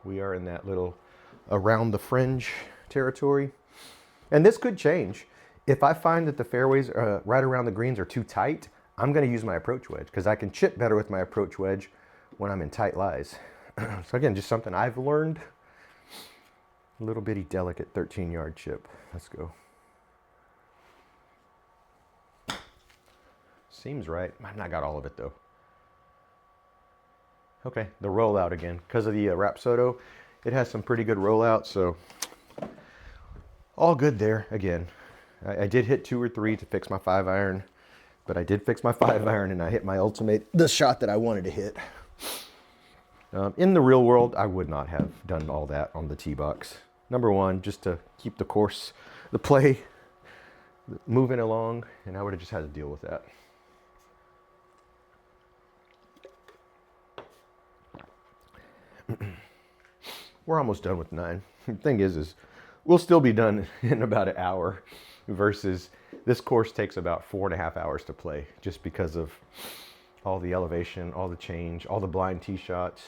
We are in that little around the fringe territory. And this could change. If I find that the fairways right around the greens are too tight, I'm gonna use my approach wedge because I can chip better with my approach wedge when I'm in tight lies. So again, just something I've learned. A little bitty delicate 13-yard chip. Let's go. Seems right. Might not got all of it though. Okay, the rollout again. Because of the Rapsodo, it has some pretty good rollout, so all good there. Again, I did hit 2 or 3 to fix my 5-iron, but I did fix my 5-iron and I hit my ultimate, the shot that I wanted to hit. In the real world, I would not have done all that on the tee box. Number one, just to keep the course, the play moving along, and I would have just had to deal with that. We're almost done with 9. The thing is we'll still be done in about an hour versus this course takes about 4.5 hours to play just because of all the elevation, all the change, all the blind tee shots.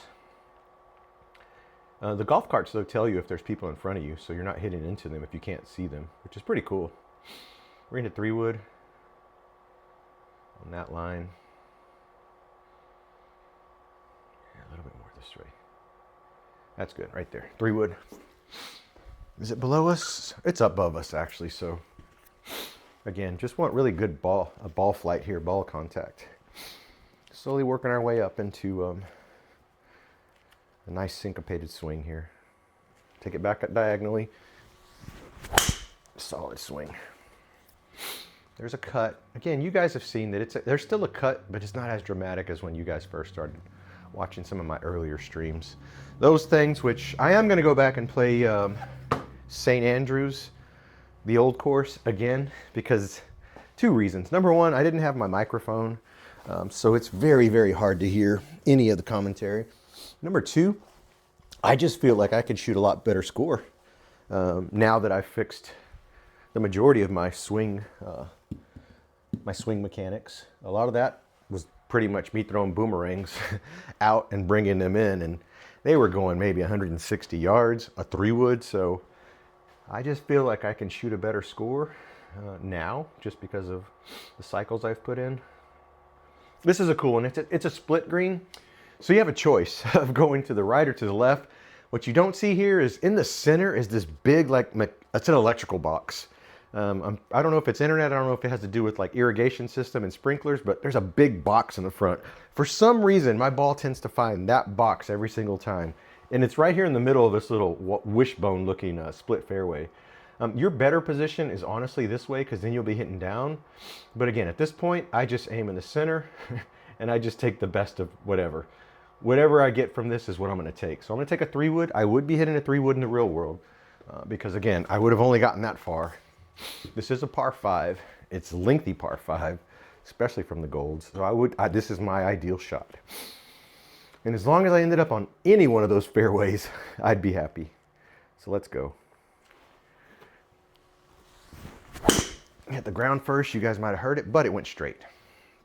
The golf carts, though, tell you if there's people in front of you, so you're not hitting into them if you can't see them, which is pretty cool. We're going to 3-wood on that line. Yeah, a little bit more this way. That's good, right there. 3-wood. Is it below us? It's above us, actually. So, again, just want really good ball flight here, ball contact. Slowly working our way up into a nice syncopated swing here. Take it back diagonally. Solid swing. There's a cut. Again, you guys have seen that there's still a cut, but it's not as dramatic as when you guys first started watching some of my earlier streams. Those things, which I am going to go back and play St. Andrews, the old course, again, because 2 reasons. Number one, I didn't have my microphone, so it's very, very hard to hear any of the commentary. Number 2, I just feel like I could shoot a lot better score now that I've fixed the majority of my swing mechanics. A lot of that was pretty much me throwing boomerangs out and bringing them in, and they were going maybe 160 yards, a 3-wood, so I just feel like I can shoot a better score now just because of the cycles I've put in. This is a cool one. It's a split green, so you have a choice of going to the right or to the left. What you don't see here is in the center is this big, like, it's an electrical box. I don't know if it's internet, I don't know if it has to do with like irrigation system and sprinklers, but there's a big box in the front. For some reason, my ball tends to find that box every single time. And it's right here in the middle of this little wishbone looking split fairway. Your better position is honestly this way, because then you'll be hitting down. But again, at this point, I just aim in the center and I just take the best of whatever. Whatever I get from this is what I'm going to take. So I'm going to take a 3-wood. I would be hitting a 3-wood in the real world because again, I would have only gotten that far. This is a par 5. It's a lengthy par 5, especially from the golds. So this is my ideal shot. And as long as I ended up on any one of those fairways, I'd be happy. So let's go. Hit the ground first. You guys might have heard it, but it went straight.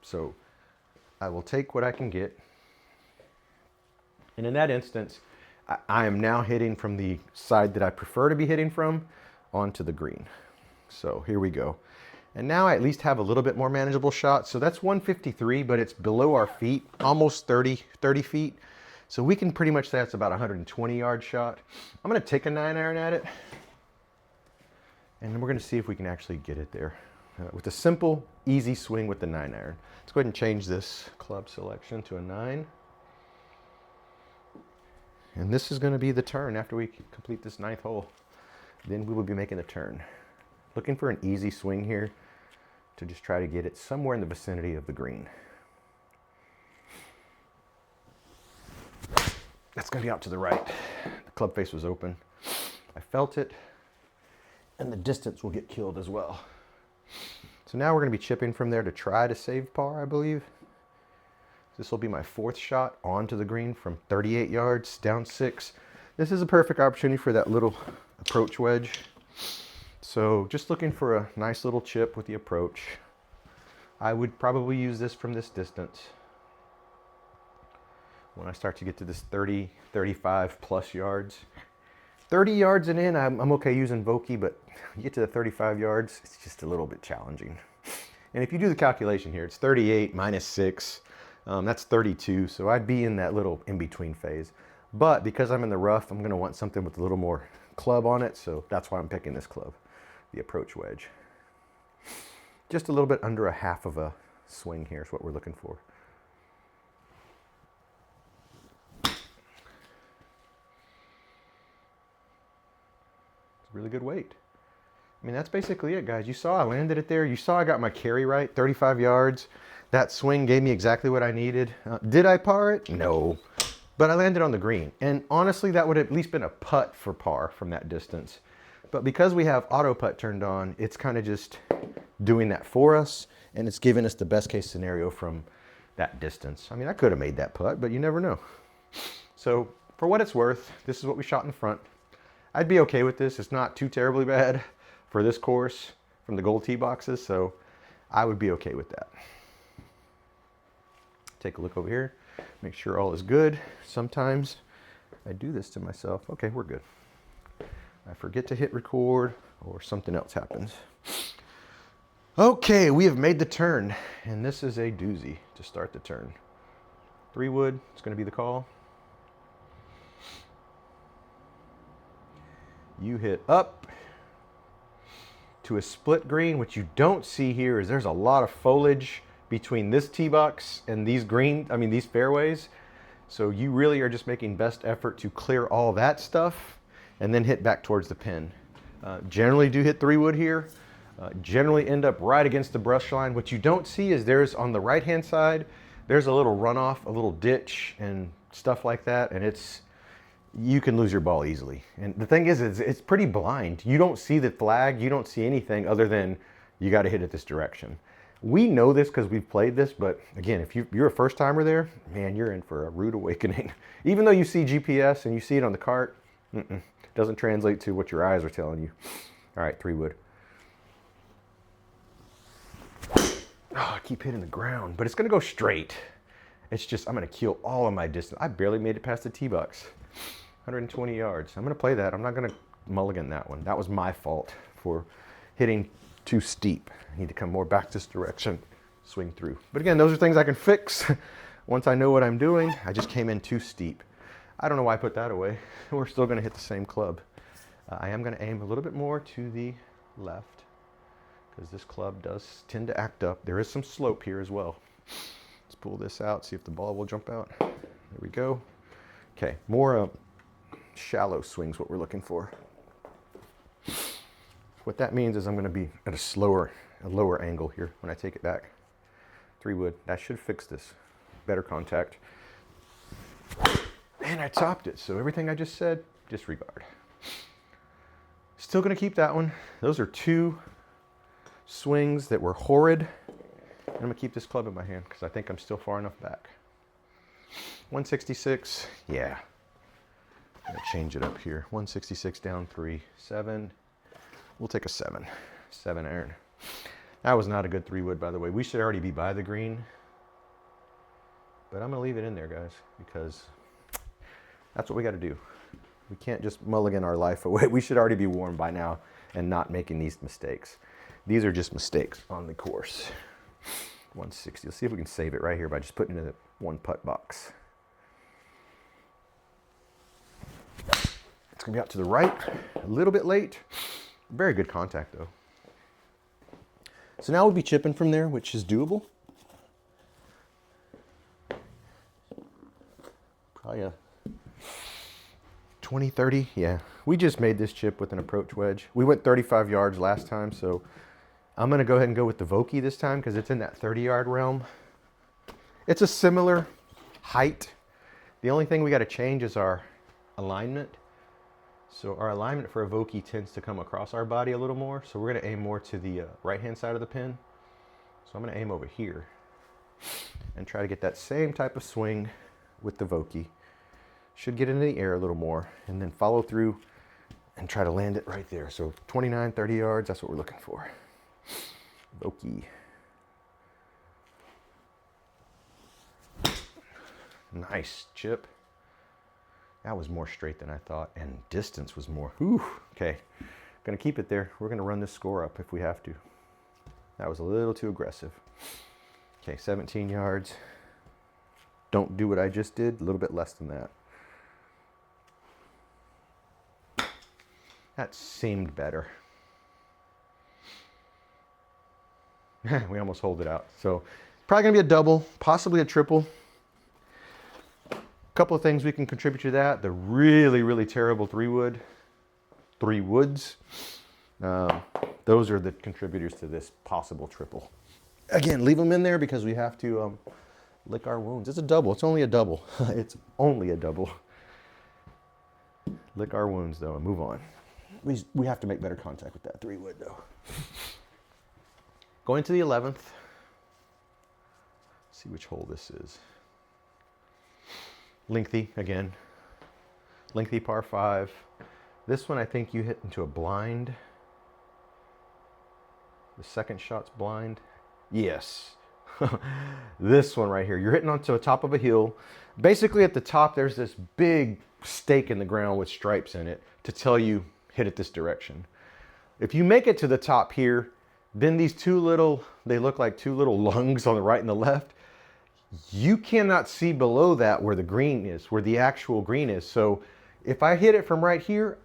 So I will take what I can get. And in that instance, I am now hitting from the side that I prefer to be hitting from onto the green. So here we go. And now I at least have a little bit more manageable shot. So that's 153, but it's below our feet, almost 30 feet. So we can pretty much say that's about a 120-yard shot. I'm going to take a 9-iron at it. And then we're going to see if we can actually get it there with a simple, easy swing with the 9-iron. Let's go ahead and change this club selection to a 9. And this is going to be the turn after we complete this 9th hole. Then we will be making a turn. Looking for an easy swing here to just try to get it somewhere in the vicinity of the green. That's going to be out to the right. The club face was open. I felt it, and the distance will get killed as well. So now we're going to be chipping from there to try to save par, I believe. This will be my 4th shot onto the green from 38 yards, down 6. This is a perfect opportunity for that little approach wedge. So just looking for a nice little chip with the approach. I would probably use this from this distance. When I start to get to this 30, 35 plus yards. 30 yards and in, I'm okay using Vokey, but you get to the 35 yards, it's just a little bit challenging. And if you do the calculation here, it's 38 minus 6, that's 32. So I'd be in that little in-between phase. But because I'm in the rough, I'm gonna want something with a little more club on it. So that's why I'm picking this club, the approach wedge. Just a little bit under a half of a swing here is what we're looking for. Really good weight. I mean, that's basically it, guys. You saw I landed it there. You saw I got my carry right, 35 yards. That swing gave me exactly what I needed. Did I par it? No. but I landed on the green. And honestly, that would have at least been a putt for par from that distance. But because we have auto putt turned on, it's kind of just doing that for us, and it's giving us the best case scenario from that distance. I mean, I could have made that putt, but you never know. So for what it's worth, this is what we shot in front. I'd be okay with this. It's not too terribly bad for this course from the gold tee boxes, so I would be okay with that. Take a look over here, make sure all is good. Sometimes I do this to myself. Okay, we're good. I forget to hit record or something else happens. Okay, we have made the turn, and this is a doozy to start the turn. 3-wood, it's going to be the call. You hit up to a split green. What you don't see here is there's a lot of foliage between this tee box and these these fairways. So you really are just making best effort to clear all that stuff and then hit back towards the pin. Generally do hit 3-wood here. Generally end up right against the brush line. What you don't see is there's on the right hand side, there's a little runoff, a little ditch and stuff like that, and you can lose your ball easily. And the thing is it's pretty blind. You don't see the flag, you don't see anything other than you got to hit it this direction. We know this because we've played this, but again, if you're a first timer there, man, you're in for a rude awakening. Even though you see GPS and you see it on the cart, doesn't translate to what your eyes are telling you. All right, 3-wood. Oh, I keep hitting the ground, but it's going to go straight. It's just, I'm going to kill all of my distance. I barely made it past the tee box. 120 yards. I'm going to play that. I'm not going to mulligan that one. That was my fault for hitting too steep. I need to come more back this direction, swing through. But again, those are things I can fix once I know what I'm doing. I just came in too steep. I don't know why I put that away. We're still going to hit the same club. I am going to aim a little bit more to the left, because this club does tend to act up. There is some slope here as well. Let's pull this out, see if the ball will jump out. There we go. Okay, more shallow swings what we're looking for. What that means is I'm going to be at a lower angle here when I take it back. 3-wood, that should fix this. Better contact. And I topped it, so everything I just said, disregard. Still going to keep that one. Those are 2 swings that were horrid. And I'm going to keep this club in my hand because I think I'm still far enough back. 166, yeah. I'm going to change it up here. 166 down 3, 7. We'll take a 7. 7 iron. That was not a good 3-wood, by the way. We should already be by the green. But I'm going to leave it in there, guys, because that's what we got to do. We can't just mulligan our life away. We should already be warm by now and not making these mistakes. These are just mistakes on the course. 160. Let's see if we can save it right here by just putting it in the 1 putt box. It's going to be out to the right, a little bit late. Very good contact, though. So now we'll be chipping from there, which is doable. Probably a 20, 30, yeah. We just made this chip with an approach wedge. We went 35 yards last time, so I'm going to go ahead and go with the Vokey this time because it's in that 30-yard realm. It's a similar height. The only thing we got to change is our alignment. So our alignment for a Vokey tends to come across our body a little more. So we're going to aim more to the right-hand side of the pin. So I'm going to aim over here and try to get that same type of swing with the Vokey. Should get into the air a little more and then follow through and try to land it right there. So 29, 30 yards, that's what we're looking for. Vokey. Nice chip. That was more straight than I thought, and distance was more. Whew. Okay, gonna keep it there. We're gonna run this score up if we have to. That was a little too aggressive. Okay, 17 yards. Don't do what I just did, a little bit less than that. That seemed better. We almost hold it out. So probably gonna be a double, possibly a triple. Couple of things we can contribute to that. The really, really terrible 3-wood, 3-woods. Those are the contributors to this possible triple. Again, leave them in there because we have to Lick our wounds. It's a double. It's only a double. It's only a double. Lick our wounds, though, and move on. We have to make better contact with that 3-wood, though. Going to the 11th. See which hole this is. Lengthy, again. Lengthy par 5. This one, I think you hit into a blind. The second shot's blind. Yes. This one right here. You're hitting onto the top of a hill. Basically, at the top, there's this big stake in the ground with stripes in it to tell you hit it this direction. If you make it to the top here, then these two little, they look like two little lungs on the right and the left. You cannot see below that where the green is, where the actual green is. So if I hit it from right here,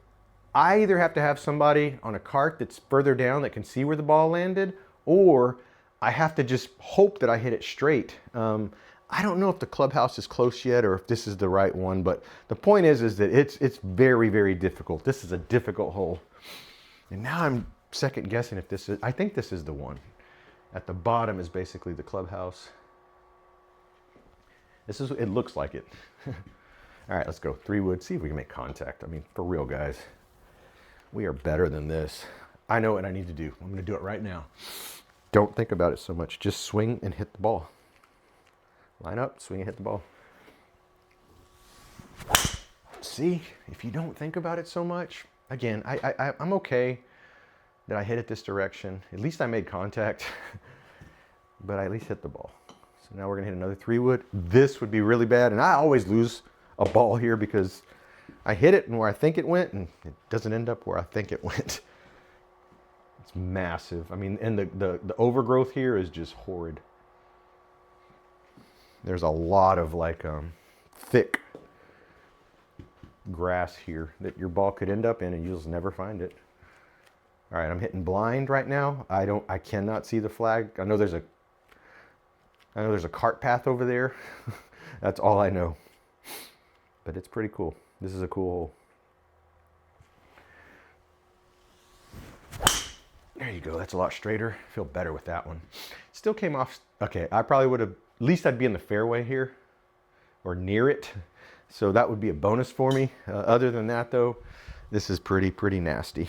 I either have to have somebody on a cart that's further down that can see where the ball landed, or I have to just hope that I hit it straight. I don't know if the clubhouse is close yet or if this is the right one, but the point is that it's very, very difficult. This is a difficult hole. And now I'm second guessing if this is, I think this is the one. At the bottom is basically the clubhouse. This is, it looks like it. All right, let's go 3-wood, see if we can make contact. I mean, for real, guys. We are better than this. I know what I need to do. I'm gonna do it right now. Don't think about it so much. Just swing and hit the ball. Line up, swing and hit the ball. See, if you don't think about it so much, again, I'm okay that I hit it this direction. At least I made contact, but I at least hit the ball. So now we're gonna hit another 3-wood. This would be really bad, and I always lose a ball here because I hit it and where I think it went, and it doesn't end up where I think it went. It's massive. I mean, and the overgrowth here is just horrid. There's a lot of like thick grass here that your ball could end up in and you'll just never find it. All right, I'm hitting blind right now. I cannot see the flag. I know there's a cart path over there. That's all I know. But it's pretty cool. This is a cool hole. There you go. That's a lot straighter. I feel better with that one. Still came off. Okay, I probably would have, at least I'd be in the fairway here or near it. So that would be a bonus for me. Other than that though, this is pretty nasty.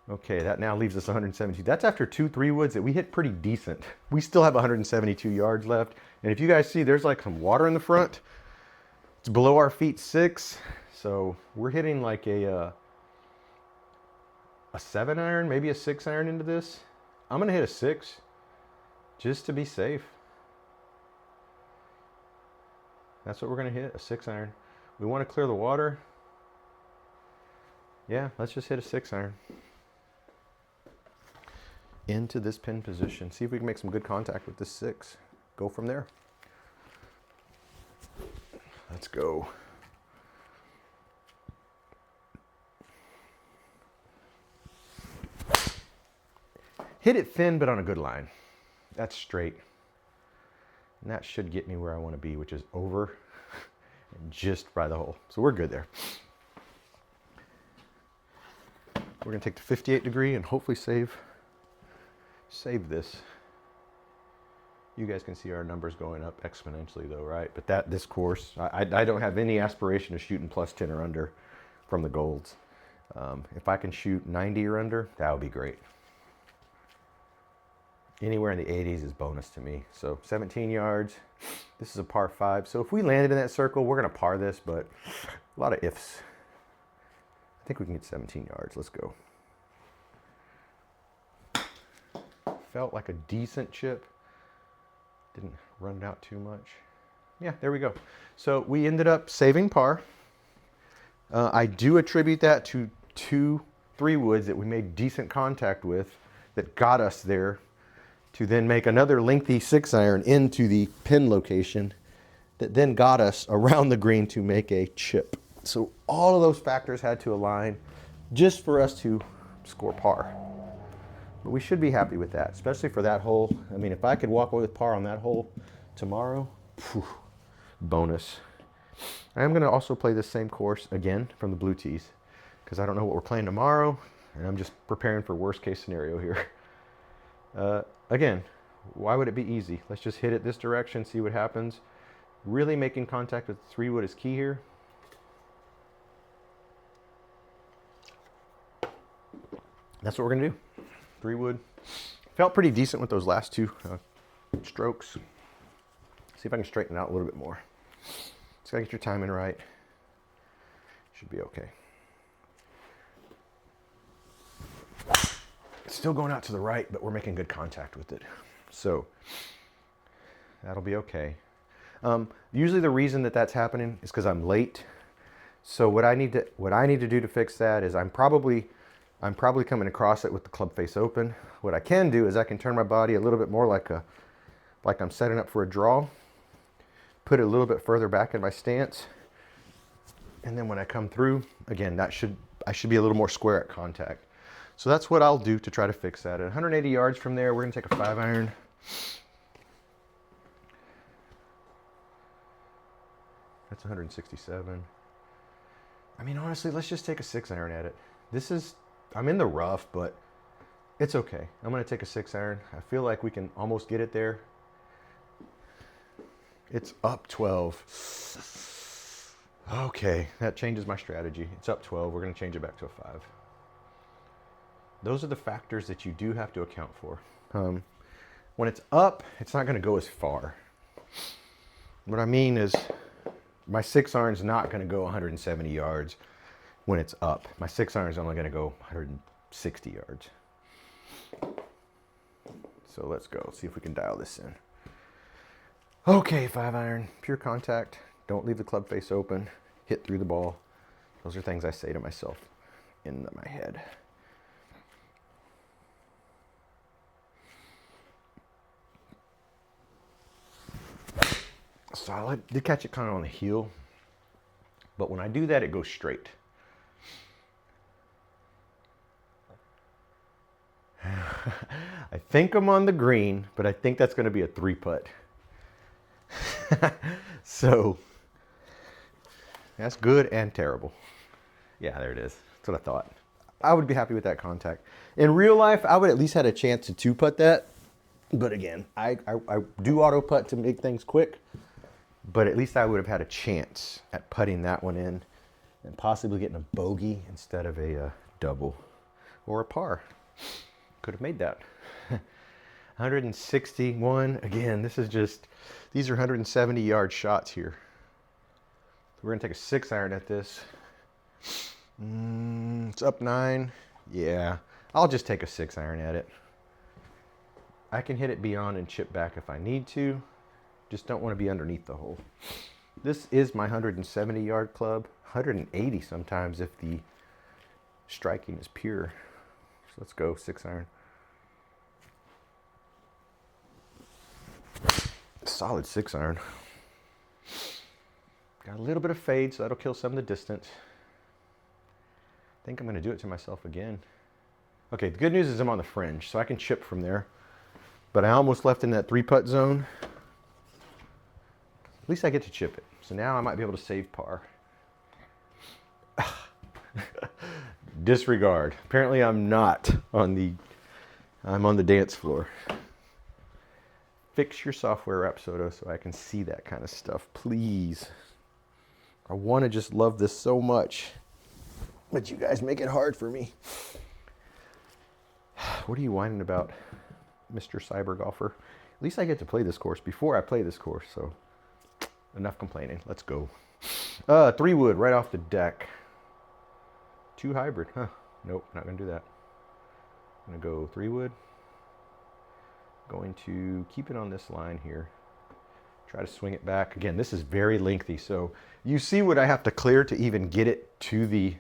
Okay, that now leaves us 172. That's after 2 3-woods that we hit pretty decent. We still have 172 yards left. And if you guys see, there's like some water in the front. It's below our feet 6. So we're hitting like a 7-iron, maybe a 6-iron into this. I'm gonna hit a 6 just to be safe. That's what we're gonna hit, a 6-iron. We wanna clear the water. Yeah, let's just hit a 6-iron. Into this pin position. See if we can make some good contact with this 6. Go from there. Let's go. Hit it thin, but on a good line. That's straight. And that should get me where I want to be, which is over and just by the hole. So we're good there. We're gonna take the 58 degree and hopefully save this. You guys can see our numbers going up exponentially though, right? But this course, I don't have any aspiration of shooting plus 10 or under from the golds. If I can shoot 90 or under, that would be great. Anywhere in the 80s is bonus to me. So 17 yards, this is a par 5. So if we landed in that circle, we're gonna par this, but a lot of ifs. I think we can get 17 yards, let's go. Felt like a decent chip. Didn't run it out too much. Yeah, there we go. So we ended up saving par. I do attribute that to 2 3-woods that we made decent contact with that got us there to then make another lengthy 6-iron into the pin location that then got us around the green to make a chip. So all of those factors had to align just for us to score par. But we should be happy with that, especially for that hole. I mean, if I could walk away with par on that hole tomorrow, phew, bonus. I am going to also play this same course again from the blue tees because I don't know what we're playing tomorrow, and I'm just preparing for worst case scenario here. Again, Why would it be easy? Let's just hit it this direction, see what happens. Really making contact with the 3 wood is key here. That's what we're gonna do. 3 wood. Felt pretty decent with those last 2 strokes. See if I can straighten it out a little bit more. Just gotta get your timing right. Should be okay. It's still going out to the right, but we're making good contact with it. So that'll be okay. Usually the reason that that's happening is because I'm late. So what I need to do to fix that is I'm probably coming across it with the club face open. What I can do is I can turn my body a little bit more like I'm setting up for a draw. Put it a little bit further back in my stance. And then when I come through, again, I should be a little more square at contact. So that's what I'll do to try to fix that. At 180 yards from there, we're gonna take a 5-iron. That's 167. I mean, honestly, let's just take a 6-iron at it. I'm in the rough, but it's okay. I'm gonna take a 6-iron. I feel like we can almost get it there. It's up 12. Okay, that changes my strategy. It's up 12, we're gonna change it back to a 5. Those are the factors that you do have to account for. When it's up, it's not gonna go as far. What I mean is, my 6-iron's not gonna go 170 yards when it's up. My 6-iron's only gonna go 160 yards. So let's go, see if we can dial this in. Okay, 5-iron, pure contact. Don't leave the club face open. Hit through the ball. Those are things I say to myself in my head. Solid. Did catch it kind of on the heel, but when I do that, it goes straight. I think I'm on the green, but I think that's going to be a 3-putt. So that's good and terrible. Yeah, there it is. That's what I thought. I would be happy with that contact. In real life, I would at least had a chance to 2-putt that. But again, I do auto putt to make things quick. But at least I would have had a chance at putting that one in and possibly getting a bogey instead of a double or a par. Could have made that. 161. Again, these are 170 yard shots here. We're gonna take a 6-iron at this. It's up 9. Yeah, I'll just take a 6-iron at it. I can hit it beyond and chip back if I need to. Just don't want to be underneath the hole. This is my 170 yard club. 180 sometimes if the striking is pure. So let's go 6-iron. Solid 6-iron. Got a little bit of fade, so that'll kill some of the distance. I think I'm going to do it to myself again. Okay, the good news is I'm on the fringe, so I can chip from there. But I almost left in that 3-putt zone. At least I get to chip it. So now I might be able to save par. Disregard. Apparently I'm not on I'm on the dance floor. Fix your software, Rapsodo, so I can see that kind of stuff, please. I want to just love this so much, but you guys make it hard for me. What are you whining about, Mr. Cyber Golfer? At least I get to play this course before I play this course, so enough complaining. Let's go. 3 wood right off the deck. 2 hybrid, huh? Nope, not gonna do that. I'm gonna go 3 wood. Going to keep it on this line here. Try to swing it back. Again, this is very lengthy, so you see what I have to clear to even get it to the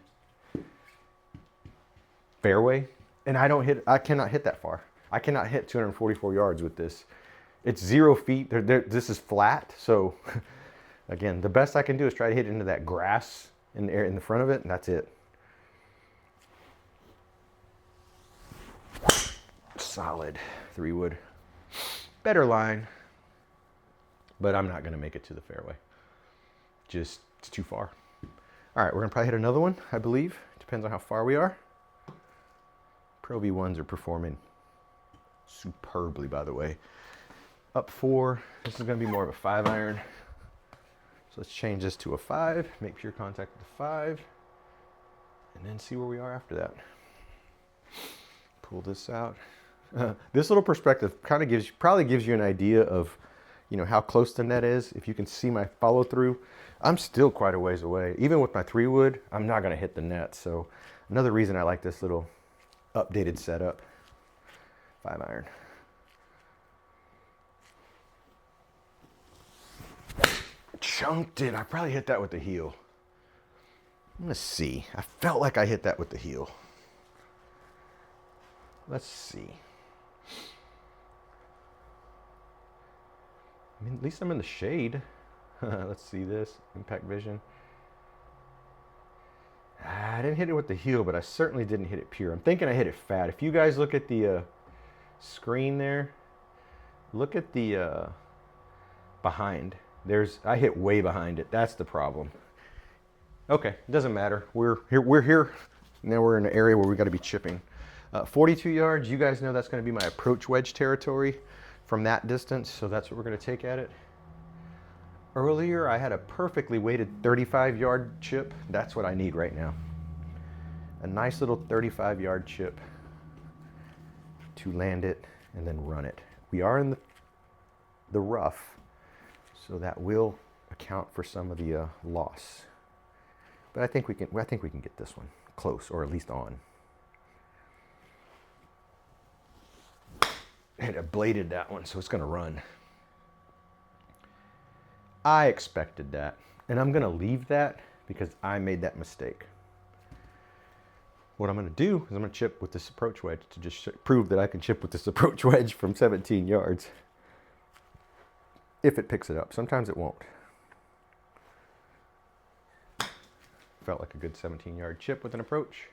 fairway. And I cannot hit that far. I cannot hit 244 yards with this. It's 0 feet. This is flat, so again, the best I can do is try to hit into that grass in the air in the front of it, and that's it. Solid 3 wood. Better line, but I'm not going to make it to the fairway. Just, it's too far. All right, we're going to probably hit another one, I believe. Depends on how far we are. Pro V1s are performing superbly, by the way. up 4. This is going to be more of a 5 iron. So let's change this to a 5, make pure contact with a 5, and then see where we are after that. Pull this out. This little perspective kind of probably gives you an idea of, you know, how close the net is. If you can see my follow through, I'm still quite a ways away. Even with my 3-wood, I'm not going to hit the net. So another reason I like this little updated setup. 5 iron. Chunked it. I probably hit that with the heel. I'm going to see. I felt like I hit that with the heel. Let's see. I mean, at least I'm in the shade. Let's see this. Impact vision. I didn't hit it with the heel, but I certainly didn't hit it pure. I'm thinking I hit it fat. If you guys look at the screen there, look at the behind. I hit way behind it. That's the problem. Okay, it doesn't matter. We're here. Now we're in an area where we got to be chipping. 42 yards, you guys know that's going to be my approach wedge territory from that distance, so that's what we're going to take at it. Earlier, I had a perfectly weighted 35-yard chip. That's what I need right now. A nice little 35-yard chip to land it and then run it. We are in the rough, so that will account for some of the loss. But I think we can get this one close, or at least on. And I bladed that one, so it's going to run. I expected that, and I'm going to leave that because I made that mistake. What I'm going to do is I'm going to chip with this approach wedge to just prove that I can chip with this approach wedge from 17 yards. If it picks it up. Sometimes it won't. Felt like a good 17-yard chip with an approach.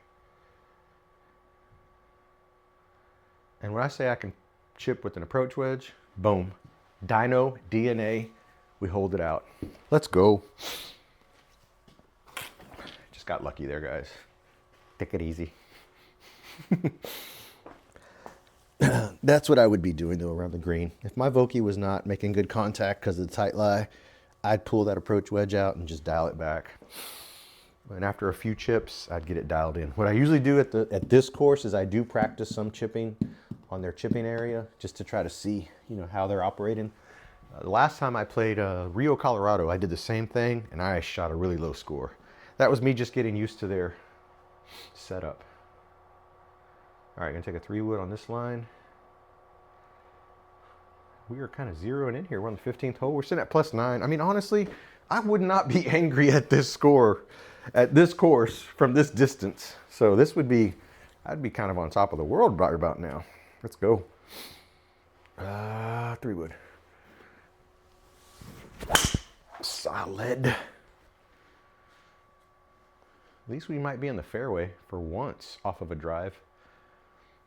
And when I say I can chip with an approach wedge, boom. Dyno, DNA, we hold it out. Let's go. Just got lucky there, guys. Take it easy. That's what I would be doing, though, around the green. If my Vokey was not making good contact because of the tight lie, I'd pull that approach wedge out and just dial it back. And after a few chips, I'd get it dialed in. What I usually do at this course is I do practice some chipping on their chipping area just to try to see, you know, how they're operating. The last time I played Rio, Colorado, I did the same thing, and I shot a really low score. That was me just getting used to their setup. All right, gonna take a 3-wood on this line. We are kind of zeroing in here. We're on the 15th hole. We're sitting at +9. I mean, honestly, I would not be angry at this score, at this course, from this distance. So this would be, I'd be kind of on top of the world right about now. Let's go. 3-wood. Solid. At least we might be in the fairway for once off of a drive.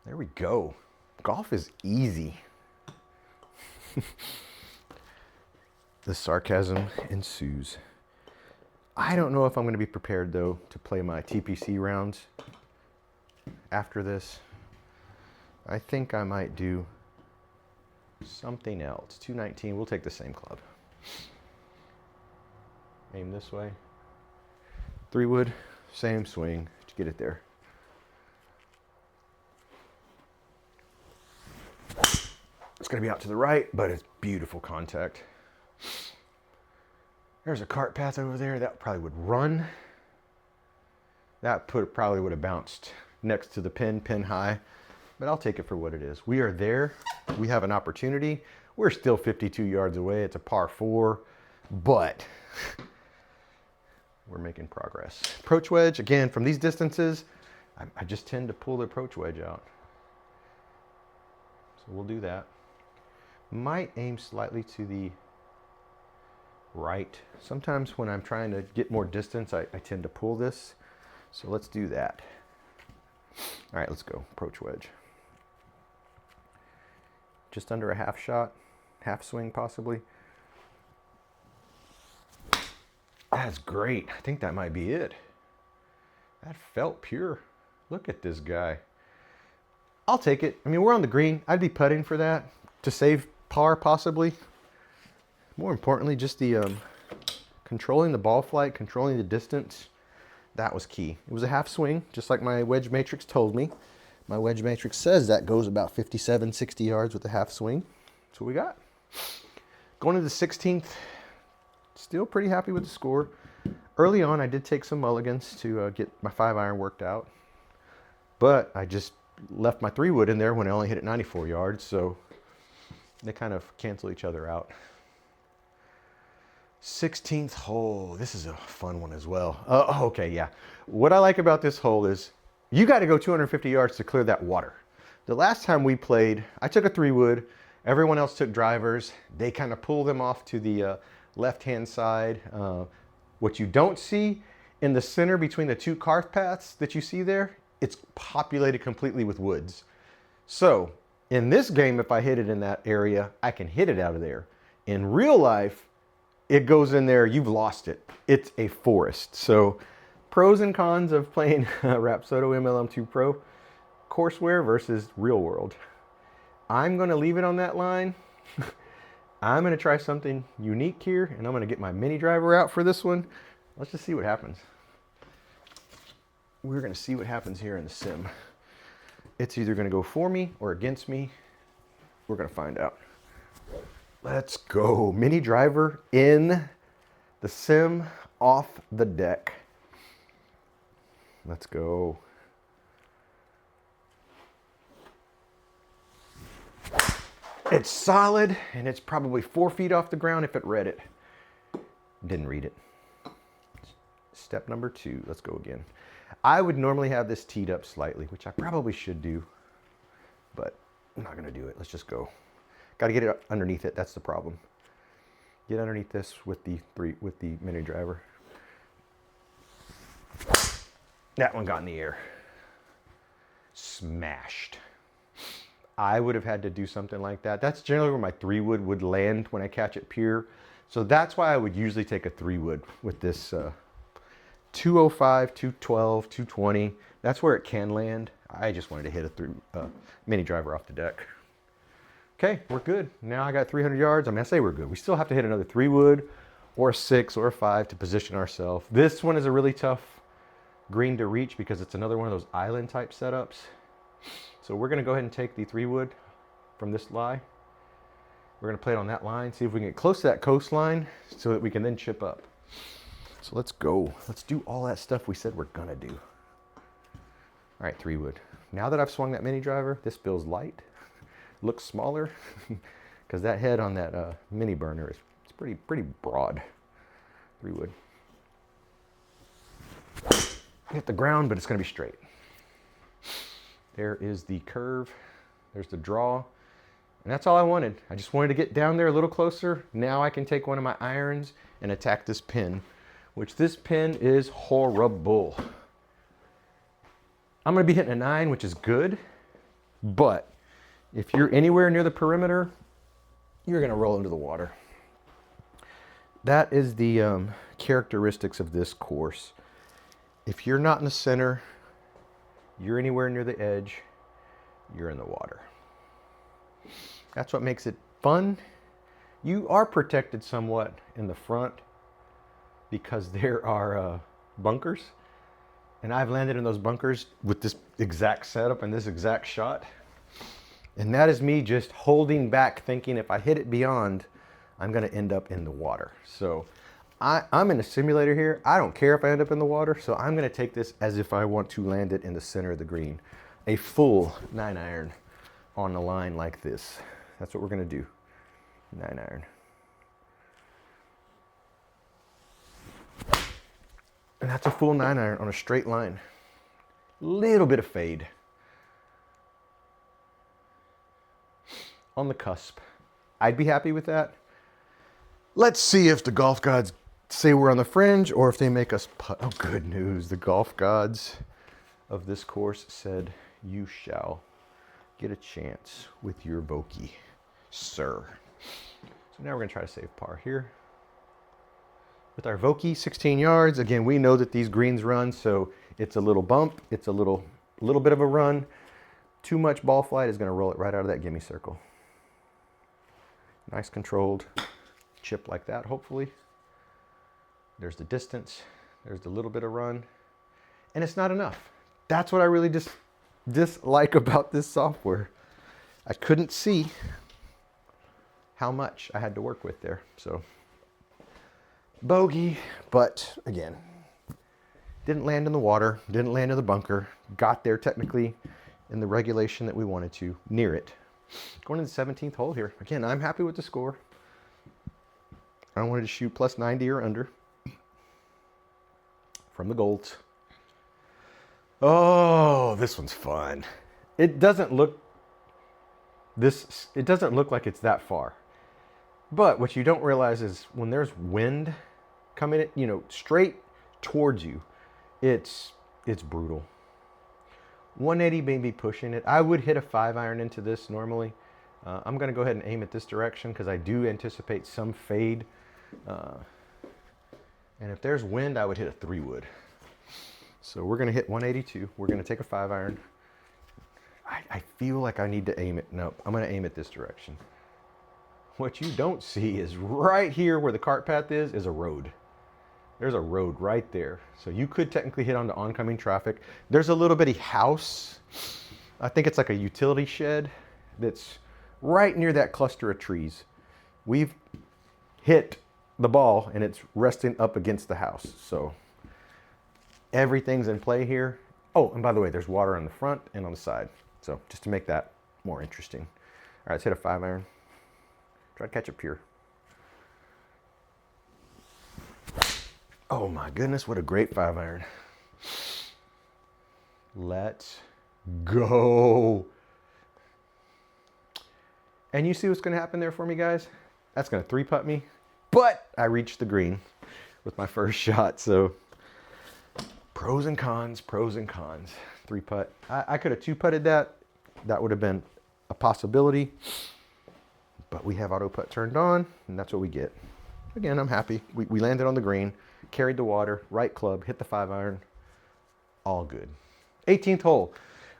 There we go. Golf is easy. The sarcasm ensues. I don't know if I'm going to be prepared, though, to play my TPC rounds after this. I think I might do something else. 219, we'll take the same club. Aim this way. 3-wood, same swing to get it there. It's going to be out to the right, but it's beautiful contact. There's a cart path over there. That probably would run. That probably would have bounced next to the pin high, but I'll take it for what it is. We are there. We have an opportunity. We're still 52 yards away. It's a par 4, but we're making progress. Approach wedge, again, from these distances, I just tend to pull the approach wedge out. So we'll do that. Might aim slightly to the right. Sometimes when I'm trying to get more distance, I tend to pull this. So let's do that. All right, let's go. Approach wedge. Just under a half shot, half swing possibly. That's great. I think that might be it. That felt pure. Look at this guy. I'll take it. I mean, we're on the green. I'd be putting for that to save par possibly. More importantly, just the controlling the ball flight, controlling the distance, that was key. It was a half swing, just like my wedge matrix told me. My wedge matrix says that goes about 57, 60 yards with a half swing. That's what we got. Going into the 16th, still pretty happy with the score. Early on, I did take some mulligans to get my 5-iron worked out, but I just left my 3-wood in there when I only hit it 94 yards, so they kind of cancel each other out. 16th hole. This is a fun one as well. Okay, yeah. What I like about this hole is you got to go 250 yards to clear that water. The last time we played, I took a 3-wood. Everyone else took drivers. They kind of pull them off to the left-hand side. What you don't see in the center between the two cart paths that you see there, it's populated completely with woods. So in this game, if I hit it in that area, I can hit it out of there. In real life, it goes in there, you've lost it. It's a forest. So pros and cons of playing Rapsodo MLM2Pro courseware versus real world. I'm gonna leave it on that line. I'm gonna try something unique here, and I'm gonna get my mini driver out for this one. Let's just see what happens. We're gonna see what happens here in the sim. It's either gonna go for me or against me. We're gonna find out. Let's go. Mini driver in the sim, off the deck. Let's go. It's solid, and it's probably 4 feet off the ground if it read it. Didn't read it. Step number 2. Let's go again. I would normally have this teed up slightly, which I probably should do, but I'm not going to do it. Let's just go. Got to get it underneath it. That's the problem. Get underneath this with the mini driver. That one got in the air. Smashed. I would have had to do something like that. That's generally where my 3-wood would land when I catch it pure. So that's why I would usually take a 3-wood with this 205, 212, 220. That's where it can land. I just wanted to hit a mini driver off the deck. Okay, we're good. Now I got 300 yards. I mean, I say we're good. We still have to hit another 3-wood or a 6 or a 5 to position ourselves. This one is a really tough green to reach because it's another one of those island type setups. So we're gonna go ahead and take the 3-wood from this lie. We're gonna play it on that line, see if we can get close to that coastline so that we can then chip up. So let's go. Let's do all that stuff we said we're gonna do. All right, 3-wood. Now that I've swung that mini driver, this feels light. Looks smaller because that head on that mini burner is pretty broad. 3-wood. Hit the ground, but it's going to be straight. There is the curve. There's the draw. And that's all I wanted. I just wanted to get down there a little closer. Now I can take one of my irons and attack this pin, which this pin is horrible. I'm going to be hitting a 9, which is good, but if you're anywhere near the perimeter, you're going to roll into the water. That is the characteristics of this course. If you're not in the center, you're anywhere near the edge, you're in the water. That's what makes it fun. You are protected somewhat in the front because there are bunkers. And I've landed in those bunkers with this exact setup and this exact shot. And that is me just holding back, thinking if I hit it beyond, I'm going to end up in the water. So I'm in a simulator here. I don't care if I end up in the water. So I'm going to take this as if I want to land it in the center of the green. A full 9-iron on the line like this. That's what we're going to do. 9-iron. And that's a full 9-iron on a straight line. Little bit of fade. On the cusp. I'd be happy with that. Let's see if the golf gods say we're on the fringe or if they make us putt. Oh, good news. The golf gods of this course said, you shall get a chance with your bogey, sir. So now we're going to try to save par here. With our Vokey, 16 yards. Again, we know that these greens run, so it's a little bump. It's a little bit of a run. Too much ball flight is going to roll it right out of that gimme circle. Nice controlled chip like that, hopefully. There's the distance. There's the little bit of run. And it's not enough. That's what I really dislike about this software. I couldn't see how much I had to work with there. So, bogey, but again, didn't land in the water, didn't land in the bunker, got there technically in the regulation that we wanted to, near it. Going to the 17th hole here. Again, I'm happy with the score. I wanted to shoot plus 90 or under from the golds. Oh, this one's fun. It doesn't look like it's that far. But what you don't realize is when there's wind coming, straight towards you, it's brutal. 180 maybe pushing it. I would hit a 5-iron into this normally. I'm going to go ahead and aim it this direction because I do anticipate some fade. And if there's wind, I would hit a 3-wood. So we're going to hit 182. We're going to take a 5-iron. I feel like I need to aim it. No, I'm going to aim it this direction. What you don't see is right here where the cart path is a road. There's a road right there. So you could technically hit onto oncoming traffic. There's a little bitty house. I think it's like a utility shed that's right near that cluster of trees. We've hit the ball and it's resting up against the house. So everything's in play here. Oh, and by the way, there's water on the front and on the side. So just to make that more interesting. All right, let's hit a 5-iron. Try to catch it pure. Oh my goodness, what a great 5-iron. Let's go. And you see what's going to happen there for me, guys? That's going to 3-putt me, but I reached the green with my first shot. So pros and cons, pros and cons. 3-putt. I could have 2-putted that. That would have been a possibility. But we have auto putt turned on, and that's what we get. Again, I'm happy. We landed on the green, carried the water, right club, hit the 5-iron. All good. 18th hole.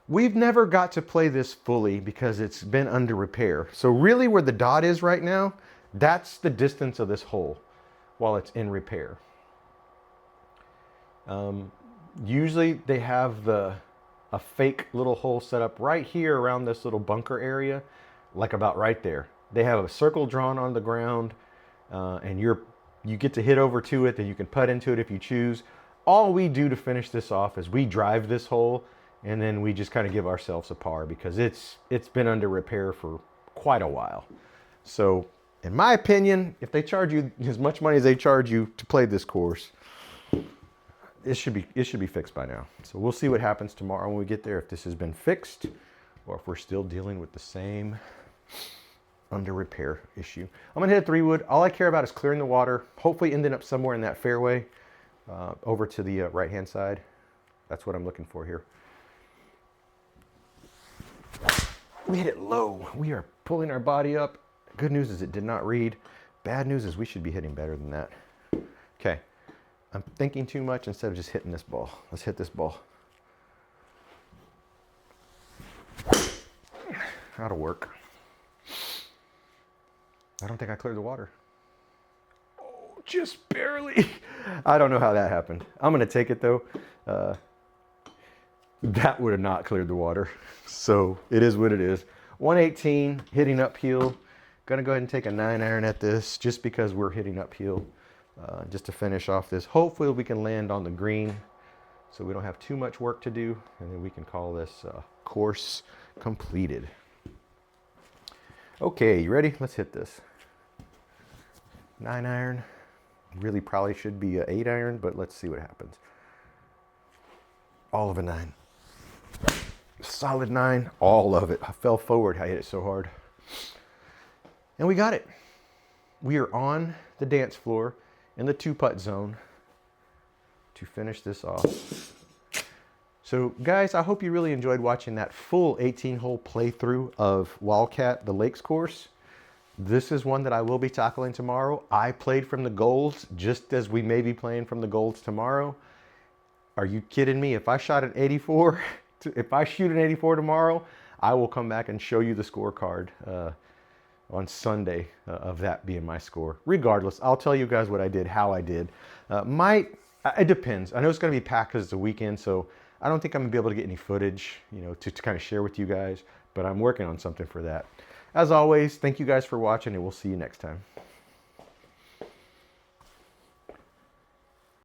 We've never got to play this fully because it's been under repair. So really where the dot is right now, that's the distance of this hole while it's in repair. Usually they have a fake little hole set up right here around this little bunker area, like about right there. They have a circle drawn on the ground, and you get to hit over to it, then you can putt into it if you choose. All we do to finish this off is we drive this hole, and then we just kind of give ourselves a par because it's been under repair for quite a while. So in my opinion, if they charge you as much money as they charge you to play this course, it should be fixed by now. So we'll see what happens tomorrow when we get there, if this has been fixed or if we're still dealing with the same under repair issue. I'm gonna hit a 3-wood. All I care about is clearing the water, hopefully ending up somewhere in that fairway over to the right hand side. That's what I'm looking for here. We hit it low. We are pulling our body up. Good news is it did not read. Bad news is we should be hitting better than that. Okay, I'm thinking too much instead of just hitting this ball. Let's hit this ball. That'll work. I don't think I cleared the water. Oh, just barely. I don't know how that happened. I'm going to take it though. That would have not cleared the water. So it is what it is. 118, hitting uphill. Going to go ahead and take a 9-iron at this just because we're hitting uphill. Just to finish off this. Hopefully we can land on the green so we don't have too much work to do. And then we can call this course completed. Okay, you ready? Let's hit this. 9-iron. Really probably should be an 8-iron, but let's see what happens. All of a 9. Solid 9, all of it. I fell forward, I hit it so hard. And we got it. We are on the dance floor in the 2-putt zone to finish this off. So guys, I hope you really enjoyed watching that full 18-hole playthrough of Wildcat, the Lakes course. This is one that I will be tackling tomorrow. I played from the golds just as we may be playing from the golds tomorrow. Are you kidding me? If I shot an 84, if I shoot an 84 tomorrow, I will come back and show you the scorecard. on Sunday of that being my score. Regardless, I'll tell you guys what I did, how I did. It depends. I know it's going to be packed because it's a weekend, so I don't think I'm going to be able to get any footage, to kind of share with you guys, but I'm working on something for that. As always, thank you guys for watching, and we'll see you next time.